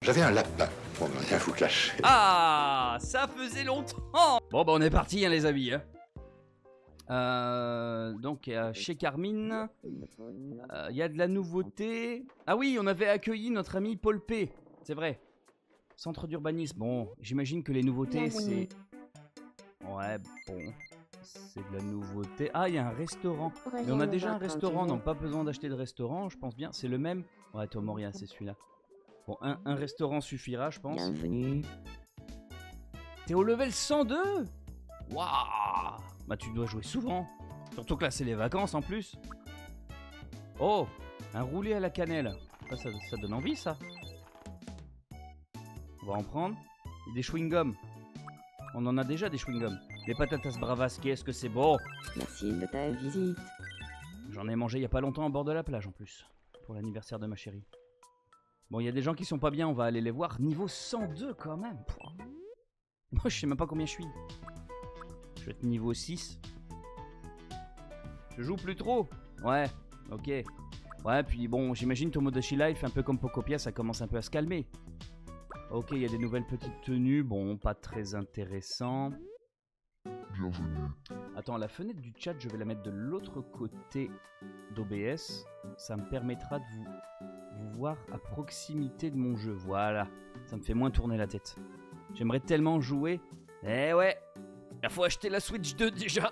J'avais un lapin, pour ne rien vous cacher. Ah, ça faisait longtemps. Bon, bah on est parti, hein, les amis. Hein. Donc, chez Carmine, il y a de la nouveauté. Ah oui, on avait accueilli notre ami Paul P. C'est vrai. Centre d'urbanisme. Bon, j'imagine que les nouveautés, c'est... Ouais, bon... C'est de la nouveauté. Ah, il y a un restaurant. Mais on a déjà un restaurant, donc pas besoin d'acheter de restaurant, je pense bien. C'est le même. Ouais, Tomoria, c'est celui-là. Bon, un restaurant suffira, je pense. Bienvenue. T'es au level 102. Waouh. Bah, tu dois jouer souvent. Surtout que là, c'est les vacances en plus. Oh, un roulé à la cannelle. Ça donne envie, ça. On va en prendre. Et des chewing-gums. On en a déjà des chewing-gums. Les patatas bravas, qu'est-ce que c'est bon. Merci de ta visite. J'en ai mangé il y a pas longtemps à bord de la plage en plus. Pour l'anniversaire de ma chérie. Bon, il y a des gens qui sont pas bien, on va aller les voir. Niveau 102 quand même. Pouah. Moi, je sais même pas combien je suis. Je vais être niveau 6. Je joue plus trop. Ouais, ok. Ouais, puis bon, j'imagine Tomodachi Life, un peu comme Pocopia, ça commence un peu à se calmer. Ok, il y a des nouvelles petites tenues. Bon, pas très intéressant. Bienvenue. Attends, la fenêtre du chat, je vais la mettre de l'autre côté d'OBS. Ça me permettra de vous voir à proximité de mon jeu. Voilà, ça me fait moins tourner la tête. J'aimerais tellement jouer. Eh ouais, il faut acheter la Switch 2 déjà.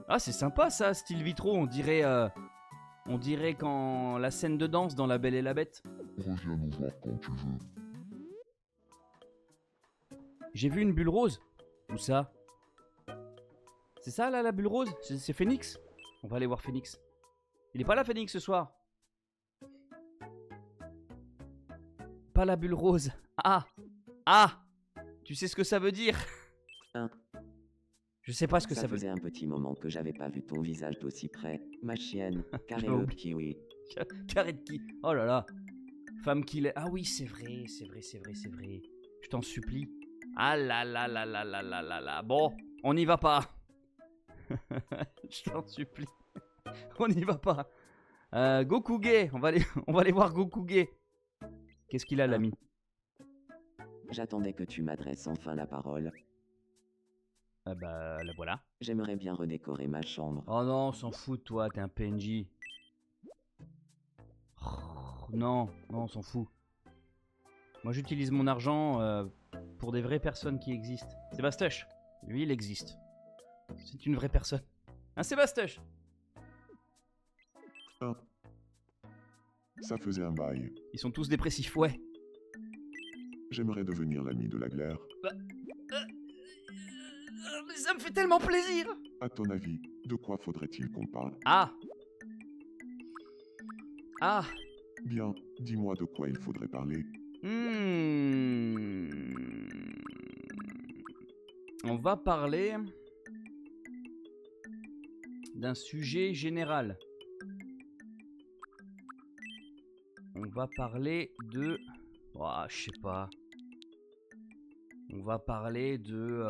Ah, c'est sympa ça, style vitro. On dirait quand la scène de danse dans La Belle et la Bête. Reviens nous voir quand tu veux. J'ai vu une bulle rose. Où ça? C'est ça là, la bulle rose? C'est Phoenix? On va aller voir Phoenix. Il est pas là, Phoenix, ce soir? Pas la bulle rose. Ah! Ah! Tu sais ce que ça veut dire? Hein? Je sais pas ce que ça Ça veut faisait dire. un petit moment que j'avais pas vu ton visage d'aussi près. Ma chienne, J'avais Carré oublié. Kiwi. Carré de qui? Oh là là. Femme qu'il est. Ah oui, c'est vrai, c'est vrai, c'est vrai, c'est vrai. Je t'en supplie. Ah là là là là là là là là. Bon, on n'y va pas. Je t'en supplie. On n'y va pas. Gokuge, on va aller voir Gokuge. Qu'est-ce qu'il a, l'ami? J'attendais que tu m'adresses enfin la parole. Bah, la voilà. J'aimerais bien redécorer ma chambre. Oh non, on s'en fout de toi, t'es un PNJ. Oh, non, non, on s'en fout. Moi, j'utilise mon argent pour des vraies personnes qui existent. Sébastush, lui, il existe. C'est une vraie personne. Un Sébastush. Ça faisait un bail. Ils sont tous dépressifs, ouais. J'aimerais devenir l'ami de la glaire. Mais ça me fait tellement plaisir. À ton avis, de quoi faudrait-il qu'on parle? Ah. Ah. Bien, dis-moi de quoi il faudrait parler. On va parler d'un sujet général. On va parler de... Oh, je sais pas. On va parler de...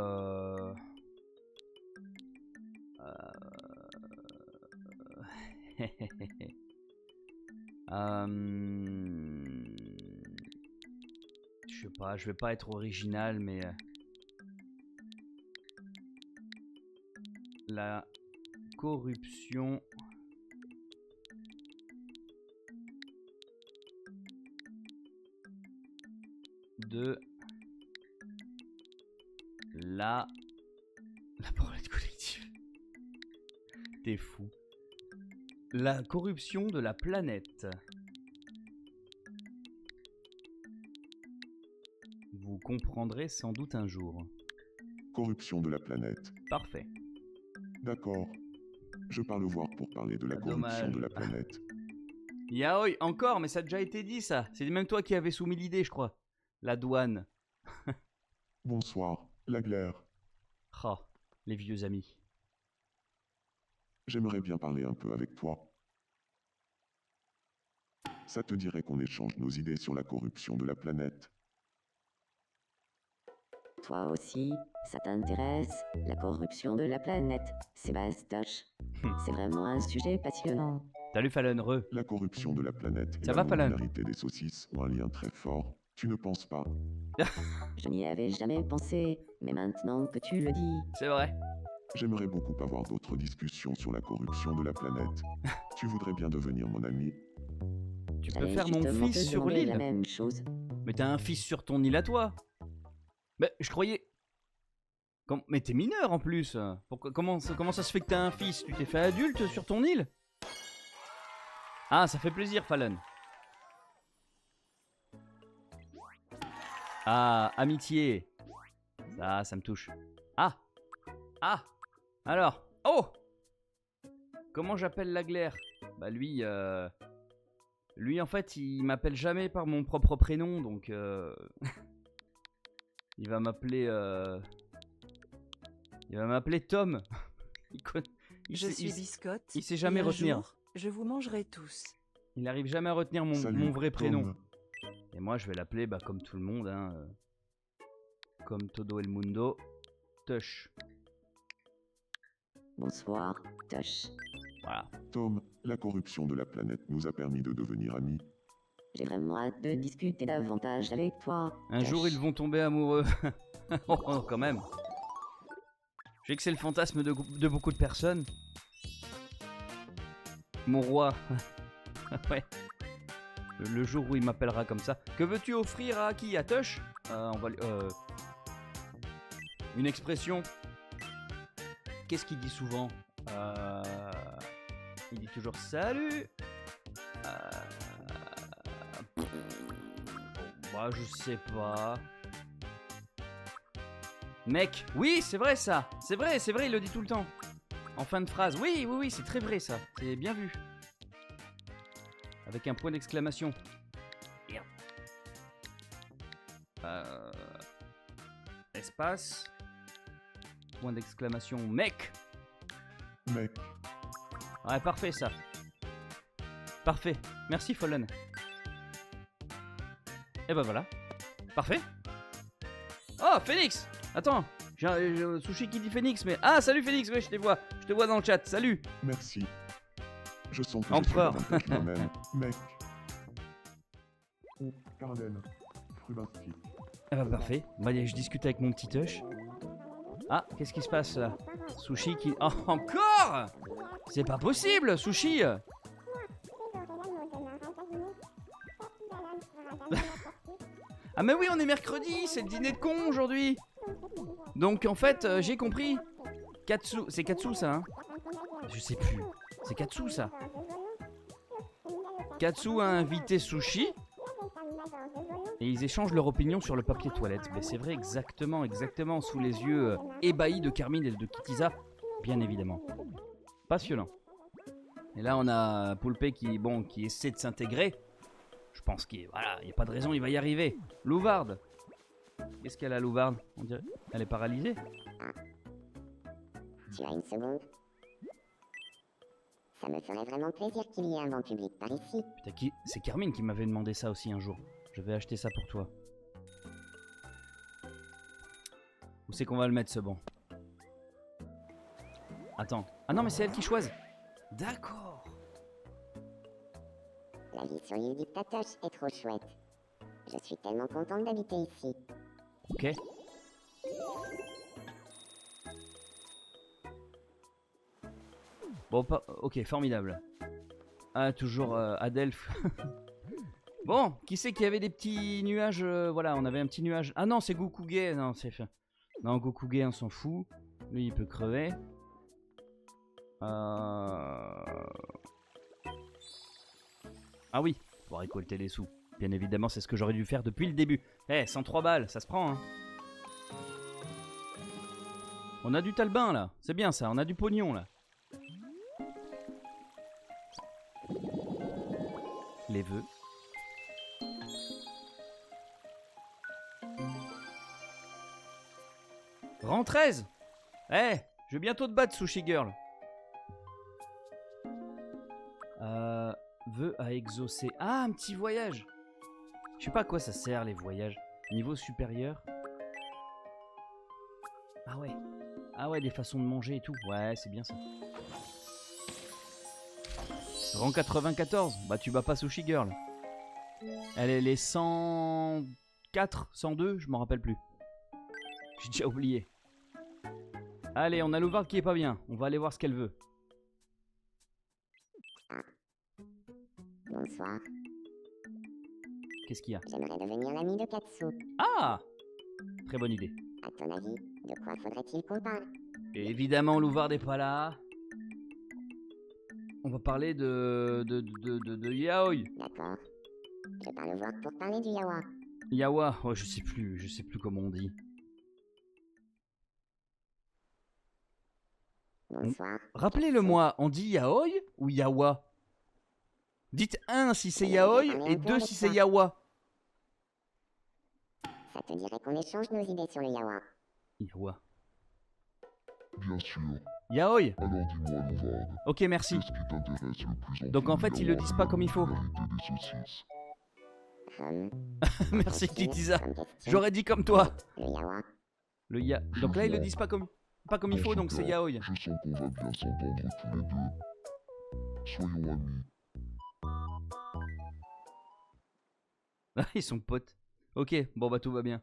Je sais pas, je vais pas être original, mais... La corruption... de la branlette collective. T'es fou. La corruption de la planète. Vous comprendrez sans doute un jour. Corruption de la planète. Parfait. D'accord. Je pars le voir pour parler de la corruption Dommage. de la planète. Yaoi, encore, mais ça a déjà été dit ça. C'est même toi qui avais soumis l'idée, je crois. La douane. Bonsoir, la glaire. Oh, les vieux amis. J'aimerais bien parler un peu avec toi. Ça te dirait qu'on échange nos idées sur la corruption de la planète? Toi aussi, ça t'intéresse, la corruption de la planète, Sébastoche. C'est vraiment un sujet passionnant. Salut Fallon, re. La corruption de la planète et Ça la va, Fallon? non-binarité des saucisses ont un lien très fort. Tu ne penses pas? Je n'y avais jamais pensé, mais maintenant que tu le dis, C'est vrai. J'aimerais beaucoup avoir d'autres discussions sur la corruption de la planète. Tu voudrais bien devenir mon ami? Tu peux j'allais faire mon justement te fils sur demander la l'île. même chose. Mais t'as un fils sur ton île à toi. Mais je croyais... Mais t'es mineur en plus. Comment ça se fait que t'as un fils? Tu t'es fait adulte sur ton île? Ah, ça fait plaisir, Fallon. Ah, amitié. Ça me touche. Ah. Ah. Alors. Oh. Comment j'appelle la glaire? Bah lui, lui en fait, il m'appelle jamais par mon propre prénom, donc il va m'appeler Tom. Je suis Biscotte. il sait jamais et un retenir. jour, je vous mangerai tous. Il n'arrive jamais à retenir Salut, mon vrai prénom. Tom. Et moi, je vais l'appeler comme tout le monde, hein, comme todo el mundo, Tush. Bonsoir, Tosh. Voilà. Tom, la corruption de la planète nous a permis de devenir amis. J'ai vraiment hâte de discuter davantage avec toi. Un Tosh. jour, ils vont tomber amoureux. Oh, quand même. Je sais que c'est le fantasme de beaucoup de personnes. Mon roi. Ouais. Le jour où il m'appellera comme ça. Que veux-tu offrir à qui? À Tush? On va une expression. Qu'est-ce qu'il dit souvent? Il dit toujours salut. Bah, je sais pas. Mec, oui, c'est vrai ça. C'est vrai, il le dit tout le temps. En fin de phrase. Oui, c'est très vrai ça. C'est bien vu. Avec un point d'exclamation. Merde. Espace. Point d'exclamation. Mec. Mec, Ouais, parfait ça. Parfait. Merci Fallen. Et bah voilà. Parfait. Oh, Phoenix. Attends. J'ai Sushi qui dit Phoenix, mais... Ah, salut Phoenix, ouais, je te vois. Je te vois dans le chat. Salut. merci. Je sens que Empereur. je suis davantage moi-même. Mec. Oh, Carlen. Frubaski. Ah bah parfait. Bah, je discute avec mon petit Tush. Ah, qu'est-ce qui se passe là? Sushi qui... Oh, encore? C'est pas possible, Sushi. Ah mais oui, on est mercredi, c'est le dîner de con aujourd'hui. Donc en fait, j'ai compris. Katsu, c'est Katsu ça, hein? Je sais plus. C'est Katsu ça. Katsu a invité Sushi. Et ils échangent leur opinion sur le papier toilette. Mais c'est vrai, exactement, sous les yeux ébahis de Carmine et de Kitiza, bien évidemment. Passionnant. Et là, on a Poulpé qui essaie de s'intégrer. Je pense qu'il n'y a pas de raison, il va y arriver. Louvarde. Qu'est-ce qu'elle a, Louvarde? On dirait, elle est paralysée. Tu as une seconde? Ça me ferait vraiment plaisir qu'il y ait un banc public par ici. Putain, c'est Carmine qui m'avait demandé ça aussi un jour. Je vais acheter ça pour toi. Où c'est qu'on va le mettre ce banc? Attends. Ah non, mais c'est elle qui choisit. D'accord. La vie sur l'île du Ptatoche est trop chouette. Je suis tellement contente d'habiter ici. Ok. Bon, ok, formidable. Ah, toujours Adelph. Bon, qui c'est qu'il y avait des petits nuages? Voilà, on avait un petit nuage. Ah non, c'est Gokuge. Non, c'est... Non, Gokuge, on s'en fout. Lui, il peut crever. Ah oui, pour récolter les sous. Bien évidemment, c'est ce que j'aurais dû faire depuis le début. Eh, 103 balles, ça se prend, hein. On a du talbin, là. C'est bien, ça. On a du pognon, là. Les vœux. Rang 13. Eh, je vais bientôt te battre, Sushi Girl. Vœux à exaucer. Ah, un petit voyage. Je sais pas à quoi ça sert, les voyages. Niveau supérieur. Ah ouais. Ah ouais, des façons de manger et tout. Ouais, c'est bien ça. Rang 94. Bah, tu bats pas Sushi Girl. Elle est les 100... 104, 102, je m'en rappelle plus. J'ai déjà oublié. Allez, on a Louvarde qui est pas bien. On va aller voir ce qu'elle veut. Bonsoir. Qu'est-ce qu'il y a? J'aimerais devenir l'ami de Katsu. Ah! Très bonne idée. À ton avis, de quoi faudrait-il qu'on parle? Et évidemment, Louvarde n'est pas là. On va parler de Yaoi. D'accord. Je parle au voir pour parler du yawa. Yawa, oh, je sais plus comment on dit. Bonsoir. Rappelez-le-moi, on dit Yaoi ou Yawa? Dites 1 si c'est Yaoi et 2 si c'est Yawa. Ça te dirait qu'on échange nos idées sur le yawa? Yawa. Bien sûr. Yaoi. Alors dis-moi, Louvarde, Ok, merci. qu'est-ce qui t'intéresse le plus Donc en fait, ils le disent pas comme il faut. La vérité des saucisses. Merci Titiza. Comme question, J'aurais dit comme toi. le yawa. Le ya. Donc là, ils le disent pas comme il faut, donc c'est Yaoi. Je sens qu'on va bien s'entendre tous les deux. Soyons amis. Ah, ils sont potes. Ok, bon bah tout va bien.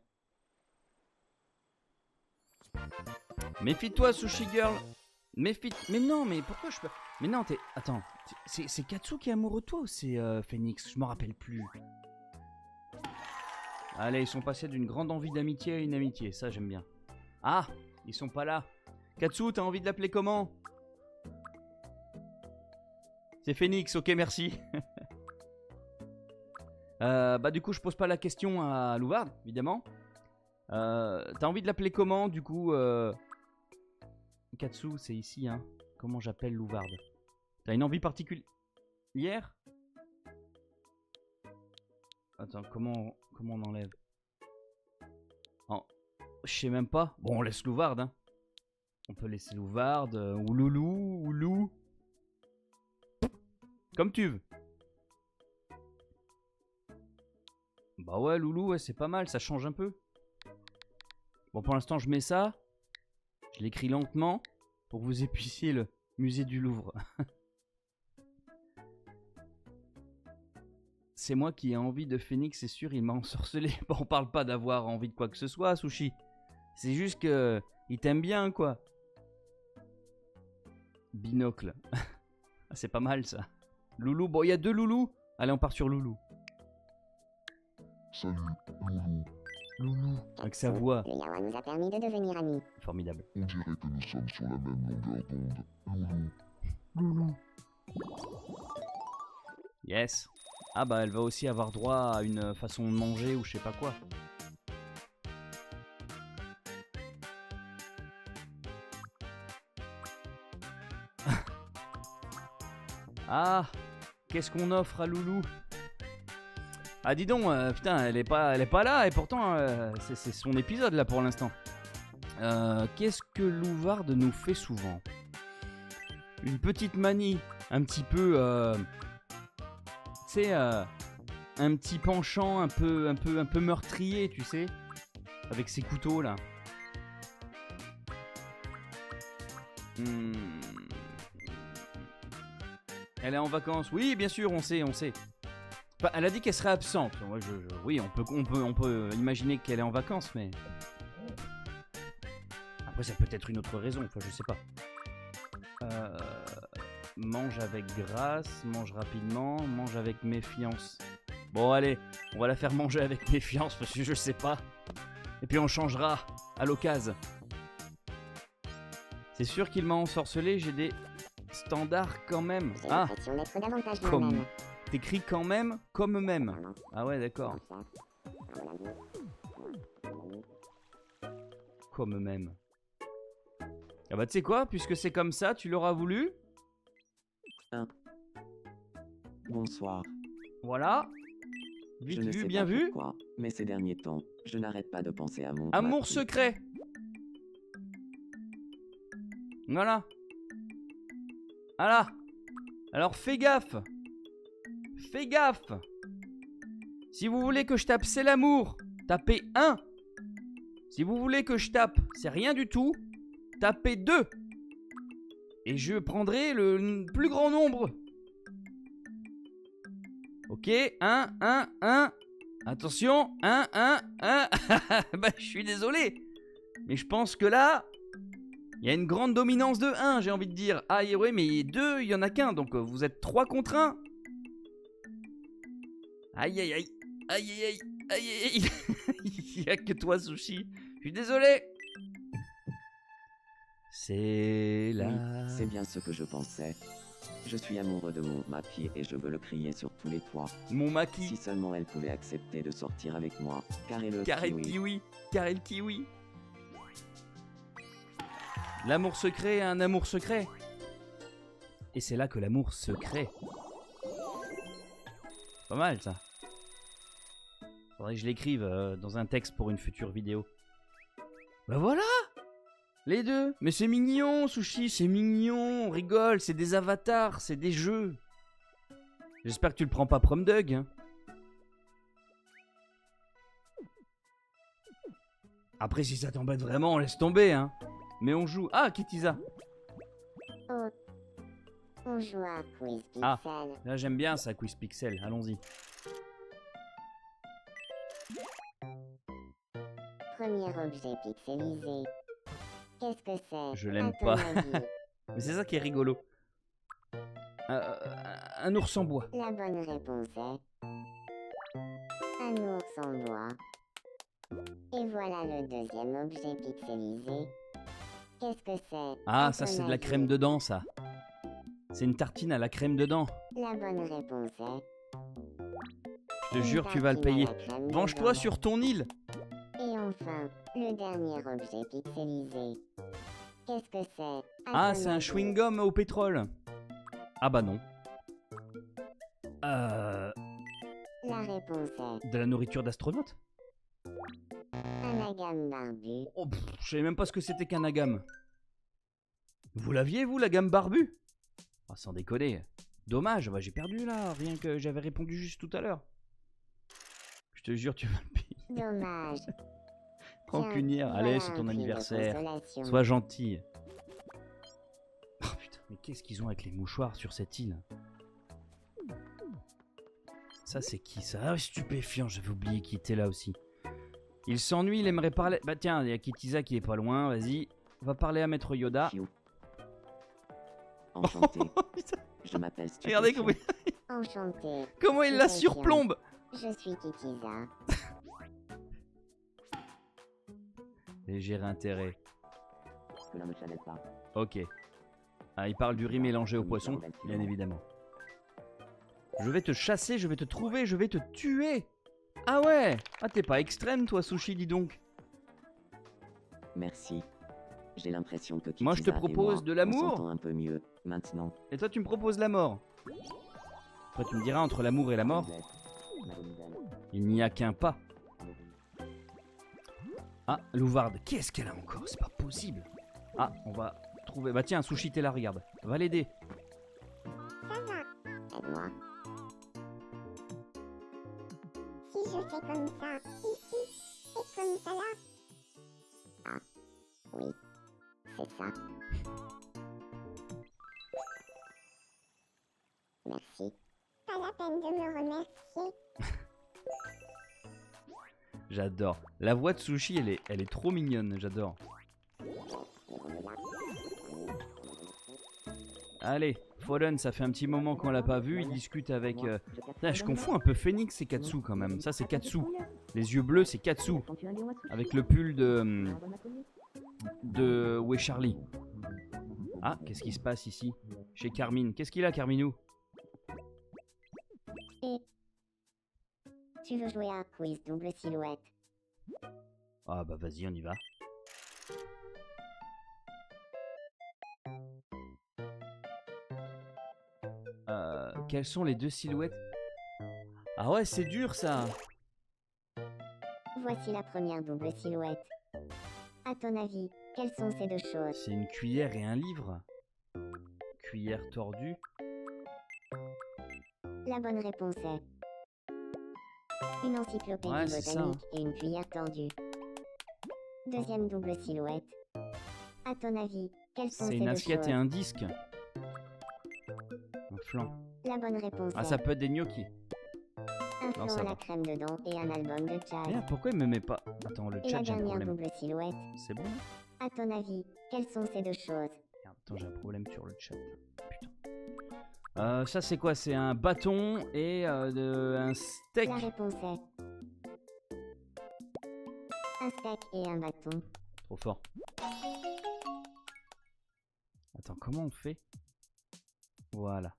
Méfie-toi, Sushi Girl. Mais non, mais pourquoi je peux... Mais non, t'es... Attends, c'est Katsu qui est amoureux de toi ou c'est Phoenix? Je m'en rappelle plus. Allez, ils sont passés d'une grande envie d'amitié à une amitié, ça j'aime bien. Ah, ils sont pas là. Katsu, t'as envie de l'appeler comment? C'est Phoenix, ok, merci. Bah du coup, je pose pas la question à Louvarde, évidemment. T'as envie de l'appeler comment, du coup Katsu, c'est ici, hein. Comment j'appelle Louvarde? T'as une envie particulière? Attends, comment on enlève? Oh, je sais même pas. Bon, on laisse Louvarde, hein. On peut laisser Louvarde, ou Loulou, ou Lou. Comme tu veux. Bah ouais, Loulou, ouais, c'est pas mal, ça change un peu. Bon, pour l'instant, je mets ça. Je l'écris lentement pour que vous épuissiez le musée du Louvre. C'est moi qui ai envie de Phoenix, c'est sûr, il m'a ensorcelé. Bon, on parle pas d'avoir envie de quoi que ce soit, Sushi. C'est juste que il t'aime bien, quoi. Binocle. Ah, c'est pas mal, ça. Loulou, bon, il y a 2 Loulous. Allez, on part sur Loulou. Salut, Loulou. Loulou, avec sa voix. Le yawa nous a permis de devenir amis. Formidable. On dirait que nous sommes sur la même longueur d'onde. Loulou. Yes. Ah bah elle va aussi avoir droit à une façon de manger ou je sais pas quoi. Ah, qu'est-ce qu'on offre à Loulou? Ah dis donc, putain, elle est pas là et pourtant c'est son épisode là pour l'instant. Qu'est-ce que Louvarde nous fait souvent? Une petite manie, un petit peu, tu sais, un petit penchant un peu meurtrier, tu sais, avec ses couteaux là. Elle est en vacances, oui, bien sûr, on sait. Enfin, elle a dit qu'elle serait absente. Ouais, oui, on peut imaginer qu'elle est en vacances, mais après ça peut être une autre raison. Enfin, je sais pas. Mange avec grâce, mange rapidement, mange avec méfiance. Bon, allez, on va la faire manger avec méfiance parce que je sais pas. Et puis on changera à l'occasion. C'est sûr qu'il m'a ensorcelé. J'ai des standards quand même. J'ai Ah, l'impression d'être davantage comme moi-même. t'écris quand même, comme même. Vraiment. Ah ouais, d'accord. Bonsoir. À mon avis. Comme même. Ah bah tu sais quoi, puisque c'est comme ça, tu l'auras voulu. Bonsoir. Voilà. Je Vite ne vu, sais bien pas vu. pourquoi, mais ces derniers temps, je n'arrête pas de penser à mon Amour mari. secret. Voilà. Voilà. Alors fais gaffe. Fais gaffe. Si vous voulez que je tape c'est l'amour, tapez 1. Si vous voulez que je tape c'est rien du tout, tapez 2. Et je prendrai le plus grand nombre. Ok, 1, 1, 1. Attention, Bah, je suis désolé. Mais je pense que là, il y a une grande dominance de 1, j'ai envie de dire. Ah, ouais, mais 2, il y en a qu'un, donc vous êtes 3 contre 1. Aïe, aïe, aïe. Aïe, aïe, aïe. Aïe, aïe, aïe. Il n'y a que toi, Sushi. Je suis désolé. C'est là. Oui, c'est bien ce que je pensais. Je suis amoureux de mon Maki et je veux le crier sur tous les toits. Mon Maki. Si seulement elle pouvait accepter de sortir avec moi. Carré le kiwi. Carré le kiwi. L'amour secret a un amour secret. Et c'est là que l'amour se crée. Pas mal ça. Faudrait que je l'écrive dans un texte pour une future vidéo. Bah voilà. Les deux. Mais c'est mignon, Sushi, c'est mignon. On rigole, c'est des avatars, c'est des jeux. J'espère que tu le prends pas prom Doug. Hein. Après, si ça t'embête vraiment, on laisse tomber. Hein. Mais on joue. Ah, Kitiza. Oh. On joue à Quiz Pixel. Ah, là j'aime bien ça, Quiz Pixel. Allons-y. Premier objet pixelisé. Qu'est-ce que c'est? Je l'aime pas. Mais c'est ça qui est rigolo. Un ours en bois. La bonne réponse est un ours en bois. Et voilà le deuxième objet pixelisé. Qu'est-ce que c'est? Ah, ça c'est de la crème dedans, ça. C'est une tartine à la crème dedans. La bonne réponse est... Je te jure, tu vas le payer. Venge-toi sur ton île. Et enfin, le dernier objet pixelisé. Qu'est-ce que c'est? Ah, c'est un chewing-gum au pétrole. Ah bah non. La réponse est... De la nourriture d'astronaute? un agame barbu. Oh, je savais même pas ce que c'était qu'un agame. Vous l'aviez, vous, la gamme barbue? Ah, sans déconner. Dommage, bah, j'ai perdu là, rien que j'avais répondu juste tout à l'heure. Je te jure, tu vas le payer. Dommage. Rancunière, allez, c'est ton anniversaire. Sois gentil. Oh putain, mais qu'est-ce qu'ils ont avec les mouchoirs sur cette île? Ça, c'est qui ça? Ah, stupéfiant, j'avais oublié qu'il était là aussi. Il s'ennuie, il aimerait parler... Bah tiens, il y a Kitiza qui est pas loin, vas-y. Va parler à Maître Yoda. Enchanté. Je m'appelle Stupéfiant. Regardez comment Enchanté. comment il la surplombe. Je suis Kitiza. Léger intérêt. Cela ne challenge pas. Ok. Ah, il parle du riz mélangé au poisson, bien évidemment. Je vais te chasser, je vais te trouver, je vais te tuer. Ah ouais. Ah, t'es pas extrême, toi, Sushi, dis donc. Merci. J'ai l'impression que Moi, je te Kitiza et propose moi, de l'amour. on s'entend un peu mieux maintenant. Et toi, tu me proposes la mort. Après, tu me diras, entre l'amour et la mort, il n'y a qu'un pas. Ah, Louvarde, qu'est-ce qu'elle a encore? C'est pas possible. Ah, on va trouver... Bah tiens, Sushi, t'es là, regarde. Va l'aider. Ça va. Aide-moi. Si je fais comme ça, ici, et comme ça là. Ah, oui, c'est ça. Merci. Pas la peine de me remercier. J'adore. La voix de Sushi, elle est trop mignonne, j'adore. Allez, Fallen, ça fait un petit moment qu'on l'a pas vu, il discute avec... Ah, je confonds un peu Phoenix et Katsu quand même. Ça, c'est Katsu. Les yeux bleus, c'est Katsu. Avec le pull de Où est Charlie? Ah, qu'est-ce qui se passe ici? Chez Carmine. Qu'est-ce qu'il a, Carminou? Et... tu veux jouer à un quiz double silhouette? Ah bah vas-y, on y va. Quelles sont les deux silhouettes? Ah ouais, c'est dur ça. Voici la première double silhouette. À ton avis, quelles sont ces deux choses? C'est une cuillère et un livre. Cuillère tordue. La bonne réponse est... une encyclopédie Ouais, c'est ça, botanique et une cuillère tordue. Deuxième double silhouette. À ton avis, quelles sont C'est ces une deux assiette choses? et un disque. Un flanc. La bonne réponse Ah, est... ça peut être des gnocchis. un un Non, flot ça à la va. crème dedans et un album de jazz. Merde, pourquoi il me met pas... Attends, le Et chat, la j'ai un dernière problème. double silhouette. C'est bon là? À ton avis, quelles sont ces deux choses? Merde, attends, j'ai un problème sur le chat. Putain. Ça c'est quoi? C'est un bâton et un steak. La réponse est un steak et un bâton. Trop fort. Attends, comment on fait? Voilà.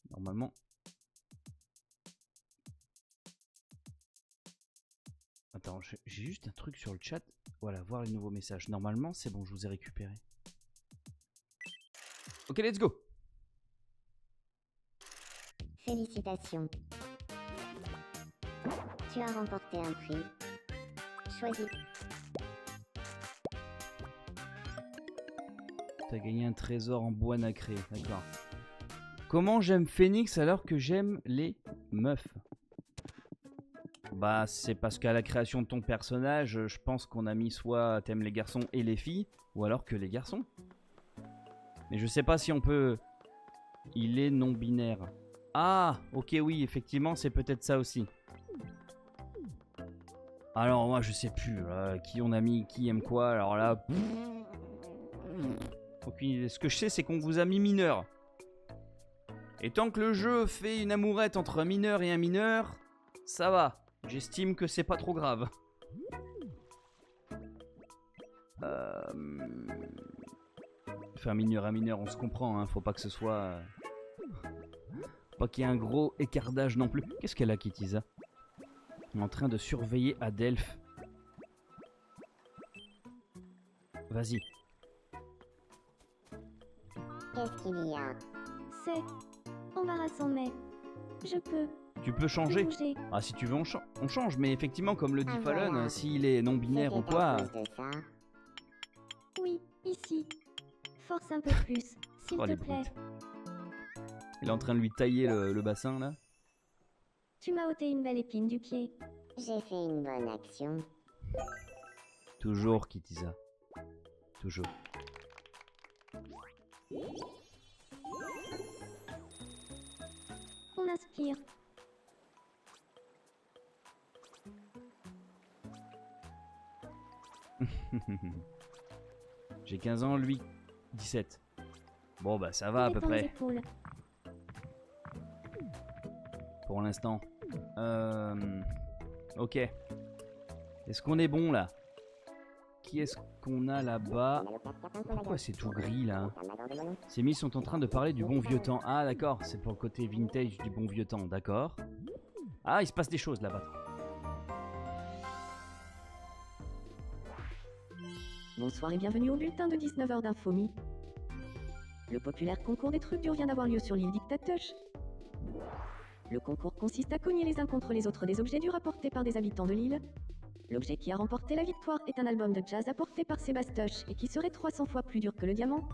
Normalement. Attends, j'ai juste un truc sur le chat. Voilà, voir les nouveaux messages. Normalement, c'est bon, je vous ai récupéré. Ok, let's go. Félicitations. Tu as remporté un prix. Choisis. T'as gagné un trésor en bois nacré, d'accord. Comment j'aime Phoenix alors que j'aime les meufs? Bah c'est parce qu'à la création de ton personnage, je pense qu'on a mis soit t'aimes les garçons et les filles, ou alors que les garçons. Mais je sais pas si on peut... Il est non binaire. Ah, ok oui, effectivement c'est peut-être ça aussi. Alors moi je sais plus qui on a mis, qui aime quoi, alors là... Aucune idée. Ce que je sais c'est qu'on vous a mis mineur. Et tant que le jeu fait une amourette entre un mineur et un mineur, ça va. J'estime que c'est pas trop grave. Enfin, mineur à mineur, on se comprend, hein. Faut pas que ce soit... Pas qu'il y ait un gros écartage non plus. Qu'est-ce qu'elle a, Kitisa? En train de surveiller Adelph. Vas-y. Qu'est-ce qu'il y a? C'est embarrassant, mais je peux Tu peux changer. bouger. Ah, si tu veux, on change. Mais effectivement, comme le dit Ah, Fallon, voilà. s'il est non-binaire ou C'était quoi... à cause de ça. Oui, ici. Force un peu plus, s'il Oh, te les plaît. brutes. Il est en train de lui tailler le bassin, là. Tu m'as ôté une belle épine du pied. J'ai fait une bonne action. Toujours, Kitisa. Toujours. On inspire. J'ai 15 ans, lui 17. Bon bah ça va à peu Détends les près épaules. pour l'instant. Ok. Est-ce qu'on est bon là? Qui est-ce qu'on a là-bas? Pourquoi c'est tout gris là? Ces mis sont en train de parler du bon vieux temps. Ah d'accord, c'est pour le côté vintage du bon vieux temps, d'accord. Ah, il se passe des choses là-bas. Bonsoir et bienvenue au bulletin de 19h d'Infomi. Le populaire concours des trucs durs vient d'avoir lieu sur l'île Dictatoche. Le concours consiste à cogner les uns contre les autres des objets durs apportés par des habitants de l'île. L'objet qui a remporté la victoire est un album de jazz apporté par Sébastoche et qui serait 300 fois plus dur que le diamant.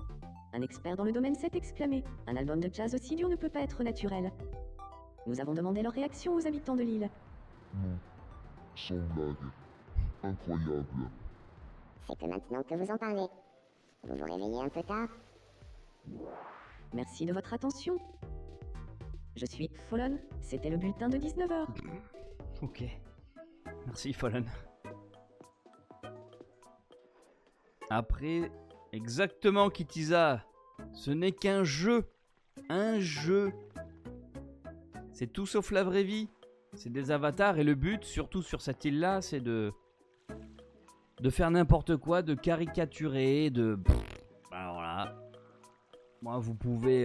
Un expert dans le domaine s'est exclamé, un album de jazz aussi dur ne peut pas être naturel. Nous avons demandé leur réaction aux habitants de l'île. Non. Sans blague. Incroyable. C'est que maintenant que vous en parlez. Vous vous réveillez un peu tard? Merci de votre attention. Je suis Fallon, c'était le bulletin de 19h. Ok. Merci Fallon. Après, exactement Kitisa. Ce n'est qu'un jeu. Un jeu. C'est tout sauf la vraie vie. C'est des avatars et le but, surtout sur cette île-là, c'est de faire n'importe quoi, de caricaturer, de... Alors là, moi vous pouvez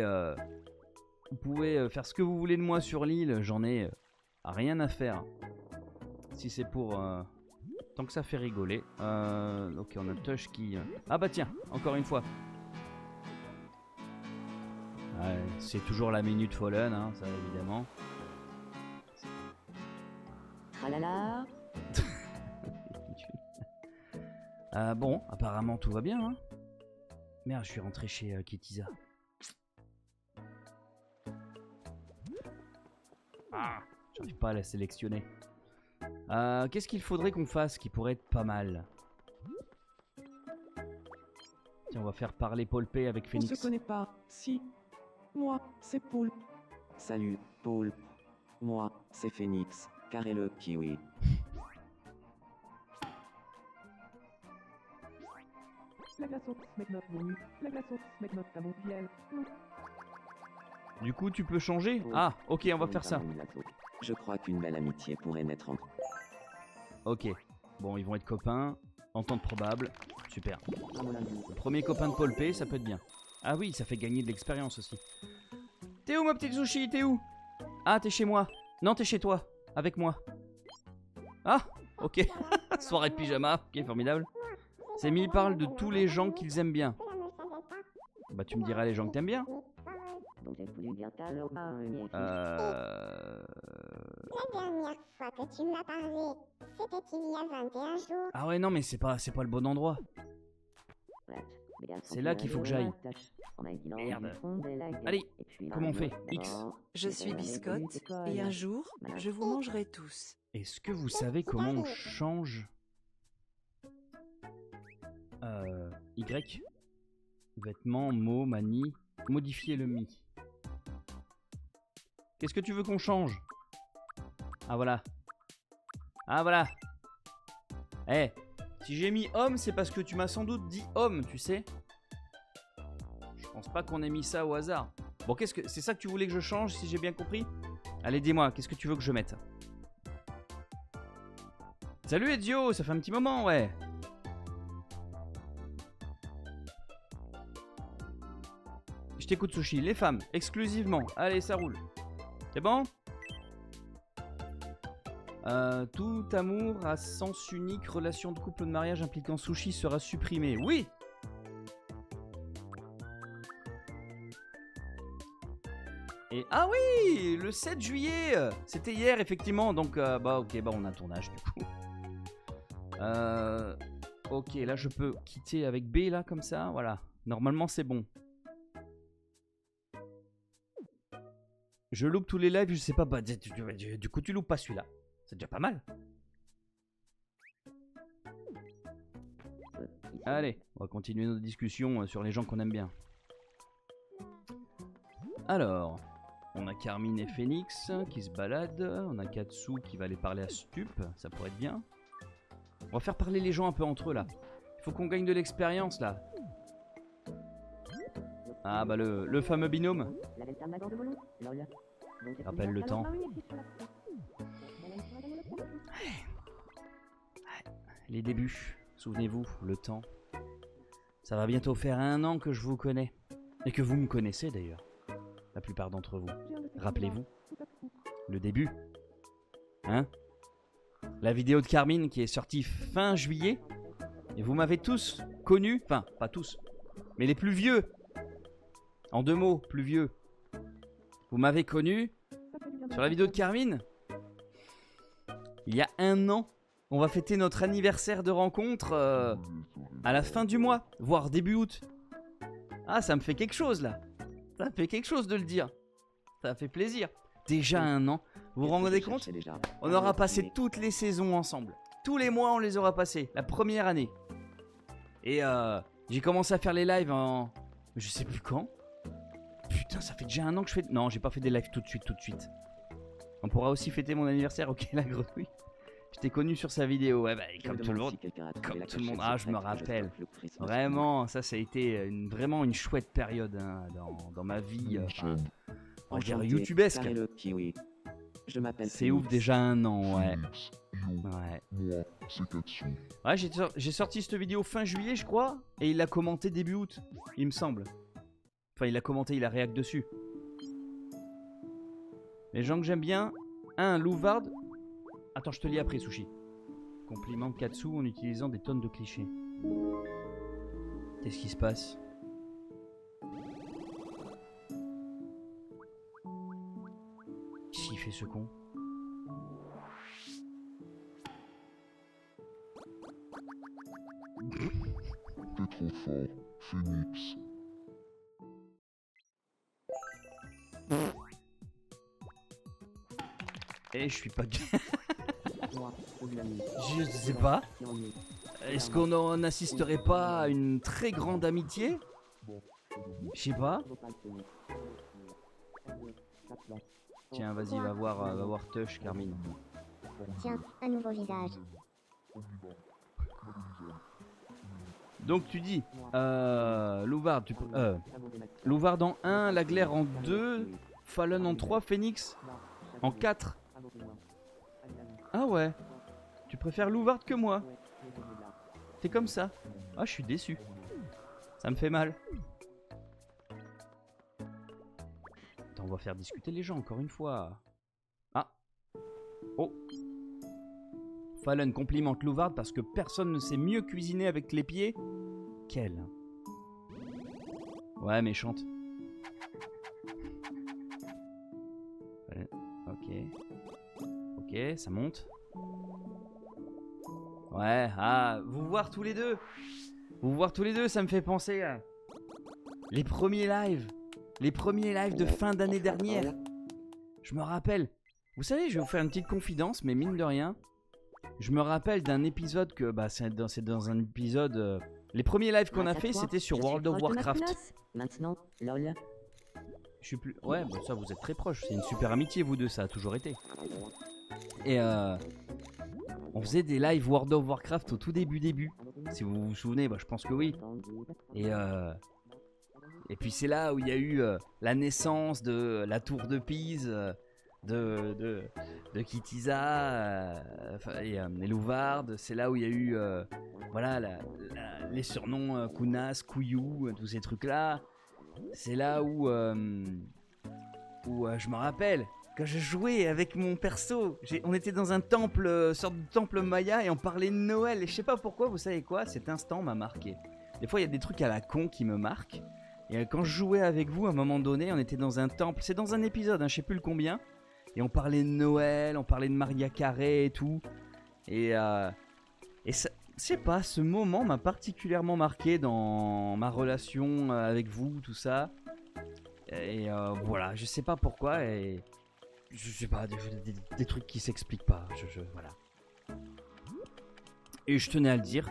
faire ce que vous voulez de moi sur l'île, j'en ai rien à faire. Si c'est pour... tant que ça fait rigoler. Ok, on a Tush qui... Ah bah tiens, encore une fois. Ouais, c'est toujours la minute Fallen, hein, ça évidemment. Tralala. Bon, apparemment tout va bien, hein. Merde, je suis rentré chez Kitisa. Ah, j'arrive pas à la sélectionner. Qu'est-ce qu'il faudrait qu'on fasse qui pourrait être pas mal? Tiens, on va faire parler Paul P avec On Phoenix. se connaît pas. Si. Moi, c'est Paul. Salut, Paul. Moi, c'est Phoenix. Carré le kiwi. La glaçon, mec notre vomi. La glaçon, mec notre tabon fiel. Du coup, tu peux changer? Ah, ok, on va faire ça. Je crois qu'une belle amitié pourrait naître en... Ok. Bon, ils vont être copains. Entente probable. Super. Le premier copain de Paul P, ça peut être bien. Ah oui, ça fait gagner de l'expérience aussi. T'es où, ma petite sushi? T'es où? Ah, t'es chez moi. Non, t'es chez toi. Avec moi. Ah, ok. Soirée de pyjama. Ok, formidable. Samy parle de tous les gens qu'ils aiment bien. Bah, tu me diras les gens que t'aimes bien. Donc j'ai voulu dire ta loba, La dernière fois que tu m'as parlé, c'était il y a 21 jours. Ah ouais, non, mais c'est pas le bon endroit. C'est là qu'il faut que j'aille. Merde. Allez, comment on fait? X. Je suis Biscotte, et un jour, je vous mangerai tous. Est-ce que vous savez comment on change Y. Vêtements, mots, manie. Modifier le mi. Qu'est-ce que tu veux qu'on change? Ah voilà. Ah voilà. Eh, si j'ai mis homme, c'est parce que tu m'as sans doute dit homme, tu sais. Je pense pas qu'on ait mis ça au hasard. Bon, qu'est-ce que c'est ça que tu voulais que je change, si j'ai bien compris? Allez, dis-moi, qu'est-ce que tu veux que je mette? Salut Ezio, ça fait un petit moment, ouais. Je t'écoute Sushi, les femmes, exclusivement. Allez, ça roule. C'est bon? Tout amour à sens unique, relation de couple ou de mariage impliquant Sushi sera supprimé. Oui! Et ah oui! Le 7 juillet! C'était hier, effectivement. Donc, bah ok, bah on a un tournage du coup. Ok, là je peux quitter avec B, là, comme ça. Voilà. Normalement, c'est bon. Je loupe tous les lives, je sais pas, bah, du coup tu loupes pas celui-là. C'est déjà pas mal. Allez, on va continuer notre discussion sur les gens qu'on aime bien. Alors, on a Carmine et Phoenix qui se baladent. On a Katsu qui va aller parler à Stup, ça pourrait être bien. On va faire parler les gens un peu entre eux là. Il faut qu'on gagne de l'expérience là. Ah bah le fameux binôme. Rappelle le temps. Les débuts, souvenez-vous, le temps. Ça va bientôt faire 1 an que je vous connais. Et que vous me connaissez d'ailleurs. La plupart d'entre vous. Rappelez-vous. Le début. Hein? La vidéo de Carmine qui est sortie fin juillet. Et vous m'avez tous connus. Enfin, pas tous. Mais les plus vieux. En 2 mots, plus vieux. Vous m'avez connu sur la vidéo de Carmine. Il y a 1 an. On va fêter notre anniversaire de rencontre à la fin du mois, voire début août. Ah, ça me fait quelque chose là. Ça me fait quelque chose de le dire. Ça fait plaisir. Déjà 1 an. Vous vous rendez compte? On aura passé toutes les saisons ensemble. Tous les mois, on les aura passés. La première année. Et j'ai commencé à faire les lives en... Je sais plus quand. Putain, ça fait déjà 1 an que je fais... Non, j'ai pas fait des lives tout de suite. On pourra aussi fêter mon anniversière, ok, la grenouille. Je t'ai connu sur sa vidéo, ouais, bah, comme tout le monde. Comme tout le monde, ah, je me rappelle. Vraiment, ça a été vraiment une chouette période hein, dans ma vie. On va dire youtubesque. C'est ouf, déjà 1 an, ouais. Ouais. Moi, c'est Katsu. Ouais, j'ai sorti cette vidéo fin juillet, je crois, et il l'a commenté début août, il me semble. Enfin, il a commenté, il a réact dessus. Les gens que j'aime bien. 1. Louvard. Attends, je te lis après, Sushi. Compliment Katsu en utilisant des tonnes de clichés. Qu'est-ce qui se passe? Qu'est-ce qu'il fait ce con? T'es trop fort, Phoenix. Eh, je suis pas... Je sais pas. Est-ce qu'on n'assisterait pas à une très grande amitié? Je sais pas. Tiens, vas-y, va voir Tush, Carmine. Tiens, un nouveau visage. Donc tu dis, Louvard, Louvard en 1, la glaire en 2, Fallon en 3, Phoenix en 4. Ah ouais, tu préfères Louvard que moi. T'es comme ça. Ah, je suis déçu. Ça me fait mal. Attends, on va faire discuter les gens encore une fois. Ah. Oh. Fallon complimente Louvard parce que personne ne sait mieux cuisiner avec les pieds qu'elle. Ouais, méchante. Ok. Ok, ça monte. Ouais, ah, vous voir tous les deux. Vous voir tous les deux, ça me fait penser à les premiers lives. Les premiers lives de fin d'année dernière. Je me rappelle. Vous savez, je vais vous faire une petite confidence, mais mine de rien. Je me rappelle d'un épisode que, bah, c'est dans un épisode. Les premiers lives qu'on a fait, c'était sur World of Warcraft. Maintenant, lol. Je suis plus. Ouais, bah, ça, vous êtes très proches. C'est une super amitié, vous deux, ça a toujours été. Et on faisait des lives World of Warcraft au tout début. Si vous vous souvenez, bah, je pense que oui. Et puis c'est là où il y a eu la naissance de la tour de Pise. De Kitiza et Louvard, c'est là où il y a eu voilà, les surnoms Kunas, Kouyou, tous ces trucs là. C'est là où je me rappelle quand je jouais avec mon perso, on était dans un temple, sorte de temple maya, et on parlait de Noël, et je sais pas pourquoi, vous savez quoi, cet instant m'a marqué. Des fois il y a des trucs à la con qui me marquent, et quand je jouais avec vous à un moment donné, on était dans un temple, c'est dans un épisode, hein, je sais plus le combien. Et on parlait de Noël, on parlait de Maria Carré et tout. Et ça, je sais pas, ce moment m'a particulièrement marqué dans ma relation avec vous, tout ça. Et voilà, je sais pas pourquoi. Et je sais pas, des trucs qui s'expliquent pas. Voilà. Et je tenais à le dire.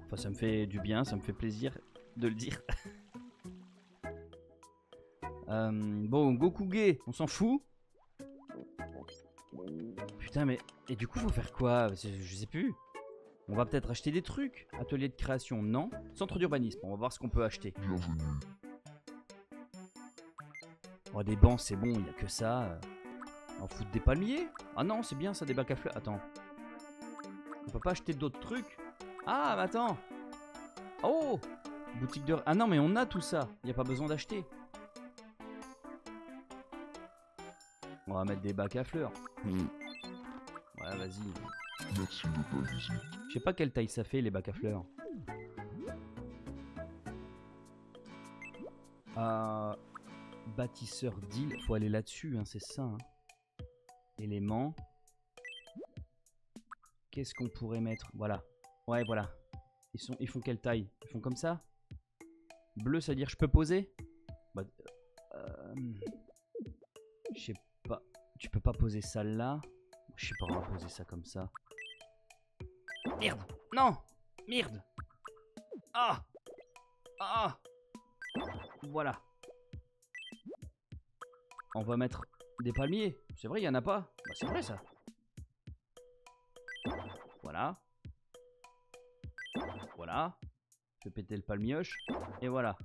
Enfin, ça me fait du bien, ça me fait plaisir de le dire. Bon, Gokuge, on s'en fout. Putain, mais... Et du coup, faut faire quoi? Je sais plus. On va peut-être acheter des trucs. Atelier de création, non. Centre d'urbanisme, on va voir ce qu'on peut acheter. Bienvenue. Oh, des bancs, c'est bon, il n'y a que ça. On fout des palmiers? Ah non, c'est bien ça, des bacs à fleurs. Attends. On peut pas acheter d'autres trucs? Ah, mais attends. Oh, boutique de... Ah non, mais on a tout ça. Il n'y a pas besoin d'acheter. On va mettre des bacs à fleurs. Ouais, vas-y. Merci de ta visite. Je sais pas quelle taille ça fait, les bacs à fleurs. Bâtisseur d'île. Faut aller là-dessus, hein, c'est ça. Hein. Éléments. Qu'est-ce qu'on pourrait mettre? Voilà. Ouais, voilà. Ils font quelle taille? Ils font comme ça? Bleu, ça veut dire je peux poser? Bah, je sais pas. Tu peux pas poser ça là? Je sais pas, on va poser ça comme ça. Merde! Non! Merde! Ah! Ah! Voilà. On va mettre des palmiers. C'est vrai, il y en a pas. Bah, c'est vrai ça. Voilà. Voilà. Je vais péter le palmioche. Et voilà.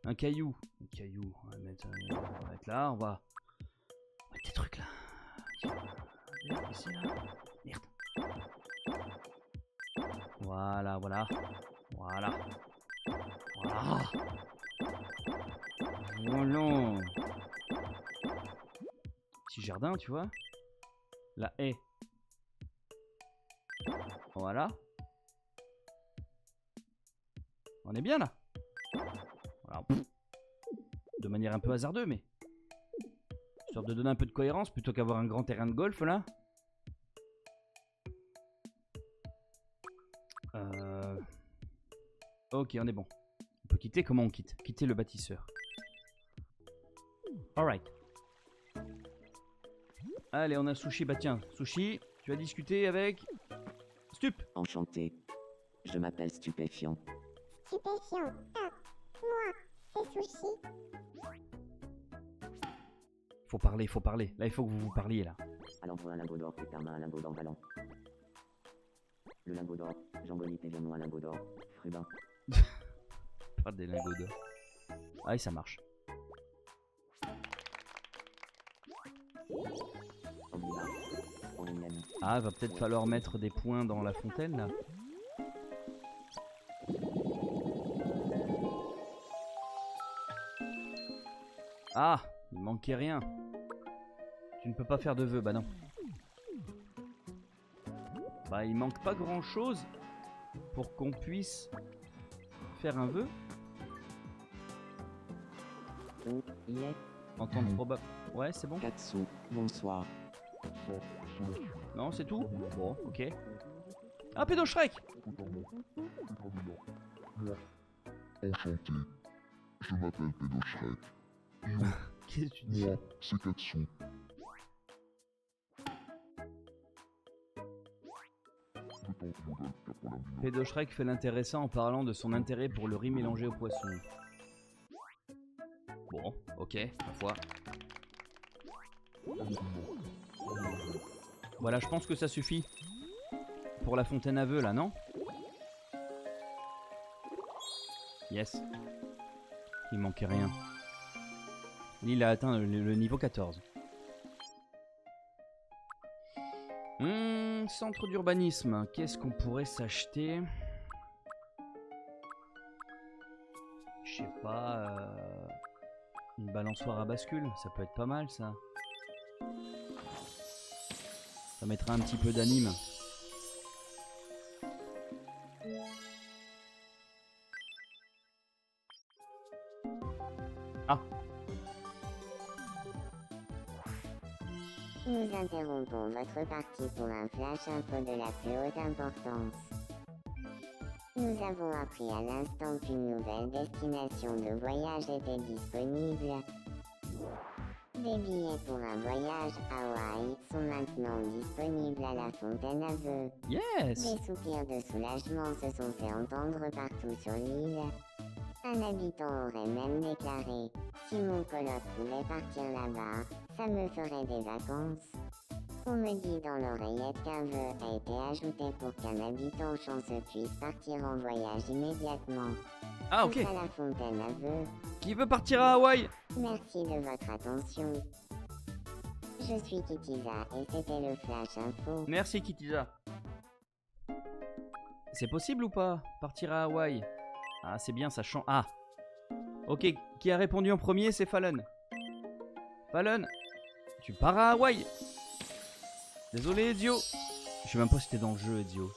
Un caillou. Un caillou. On va mettre là. On va mettre des trucs là. Ici, là. Merde. Voilà, voilà. Voilà. Voilà. Voilà. Petit jardin, tu vois. La haie. Voilà. On est bien là. Voilà. De manière un peu hasardeuse, mais histoire de donner un peu de cohérence plutôt qu'avoir un grand terrain de golf là. Ok, on est bon. On peut quitter. Comment on quitte? Quitter le bâtisseur. Alright. Allez, on a Sushi. Bah tiens, Sushi, tu as discuté avec Stup. Enchanté. Je m'appelle Stupéfiant. Stupéfiant. Ah, moi, c'est Sushi. Faut parler, faut parler. Là, il faut que vous vous parliez, là. Elle envoie un lingot d'or et Perma un lingot d'or valant. Le lingot d'or, Jambonite et Vianon un lingot d'or. Frubin. Pas des lingots d'or. Ah, et ça marche. Omnina. Omnienne. Ah, va peut-être falloir mettre des points dans la fontaine, là. Ah, il manquait rien. Tu ne peux pas faire de vœux, bah non. Bah, il manque pas grand chose pour qu'on puisse faire un vœu. Oh, yeah. Entendre probable. Ouais, c'est bon. Katsu, bonsoir. Non, c'est tout. Bon, ok. Ah, Pédo Shrek. Enchanté. Je m'appelle Pédo Shrek. Qu'est-ce que tu dis? Moi, c'est Katsu. Pédo Shrek fait l'intéressant en parlant de son intérêt pour le riz mélangé au poisson. Bon, ok, ma foi. Voilà, je pense que ça suffit. Pour la fontaine à vœux, là, non? Yes. Il manquait rien. L'île a atteint le niveau 14. Centre d'urbanisme. Qu'est-ce qu'on pourrait s'acheter? Je sais pas... Une balançoire à bascule, ça peut être pas mal, ça. Ça mettra un petit peu d'anime. Ah. Nous interrompons votre partie pour un flash info de la plus haute importance. Nous avons appris à l'instant qu'une nouvelle destination de voyage était disponible. Des billets pour un voyage à Hawaï sont maintenant disponibles à la fontaine à vœux. Yes! Des soupirs de soulagement se sont fait entendre partout sur l'île. Un habitant aurait même déclaré « Si mon coloc pouvait partir là-bas, ça me ferait des vacances ». On me dit dans l'oreillette qu'un vœu a été ajouté pour qu'un habitant chanceux puisse partir en voyage immédiatement. Ah, ok. À la fontaine à vœux. Qui veut partir à Hawaï? Merci de votre attention. Je suis Kitiza et c'était le Flash Info. Merci, Kitiza. C'est possible ou pas? Partir à Hawaï? Ah, c'est bien, ça change. Ah! Ok, qui a répondu en premier? C'est Fallon. Fallon, tu pars à Hawaï? Désolé, Ezio. Je sais même pas si t'es dans le jeu, Ezio.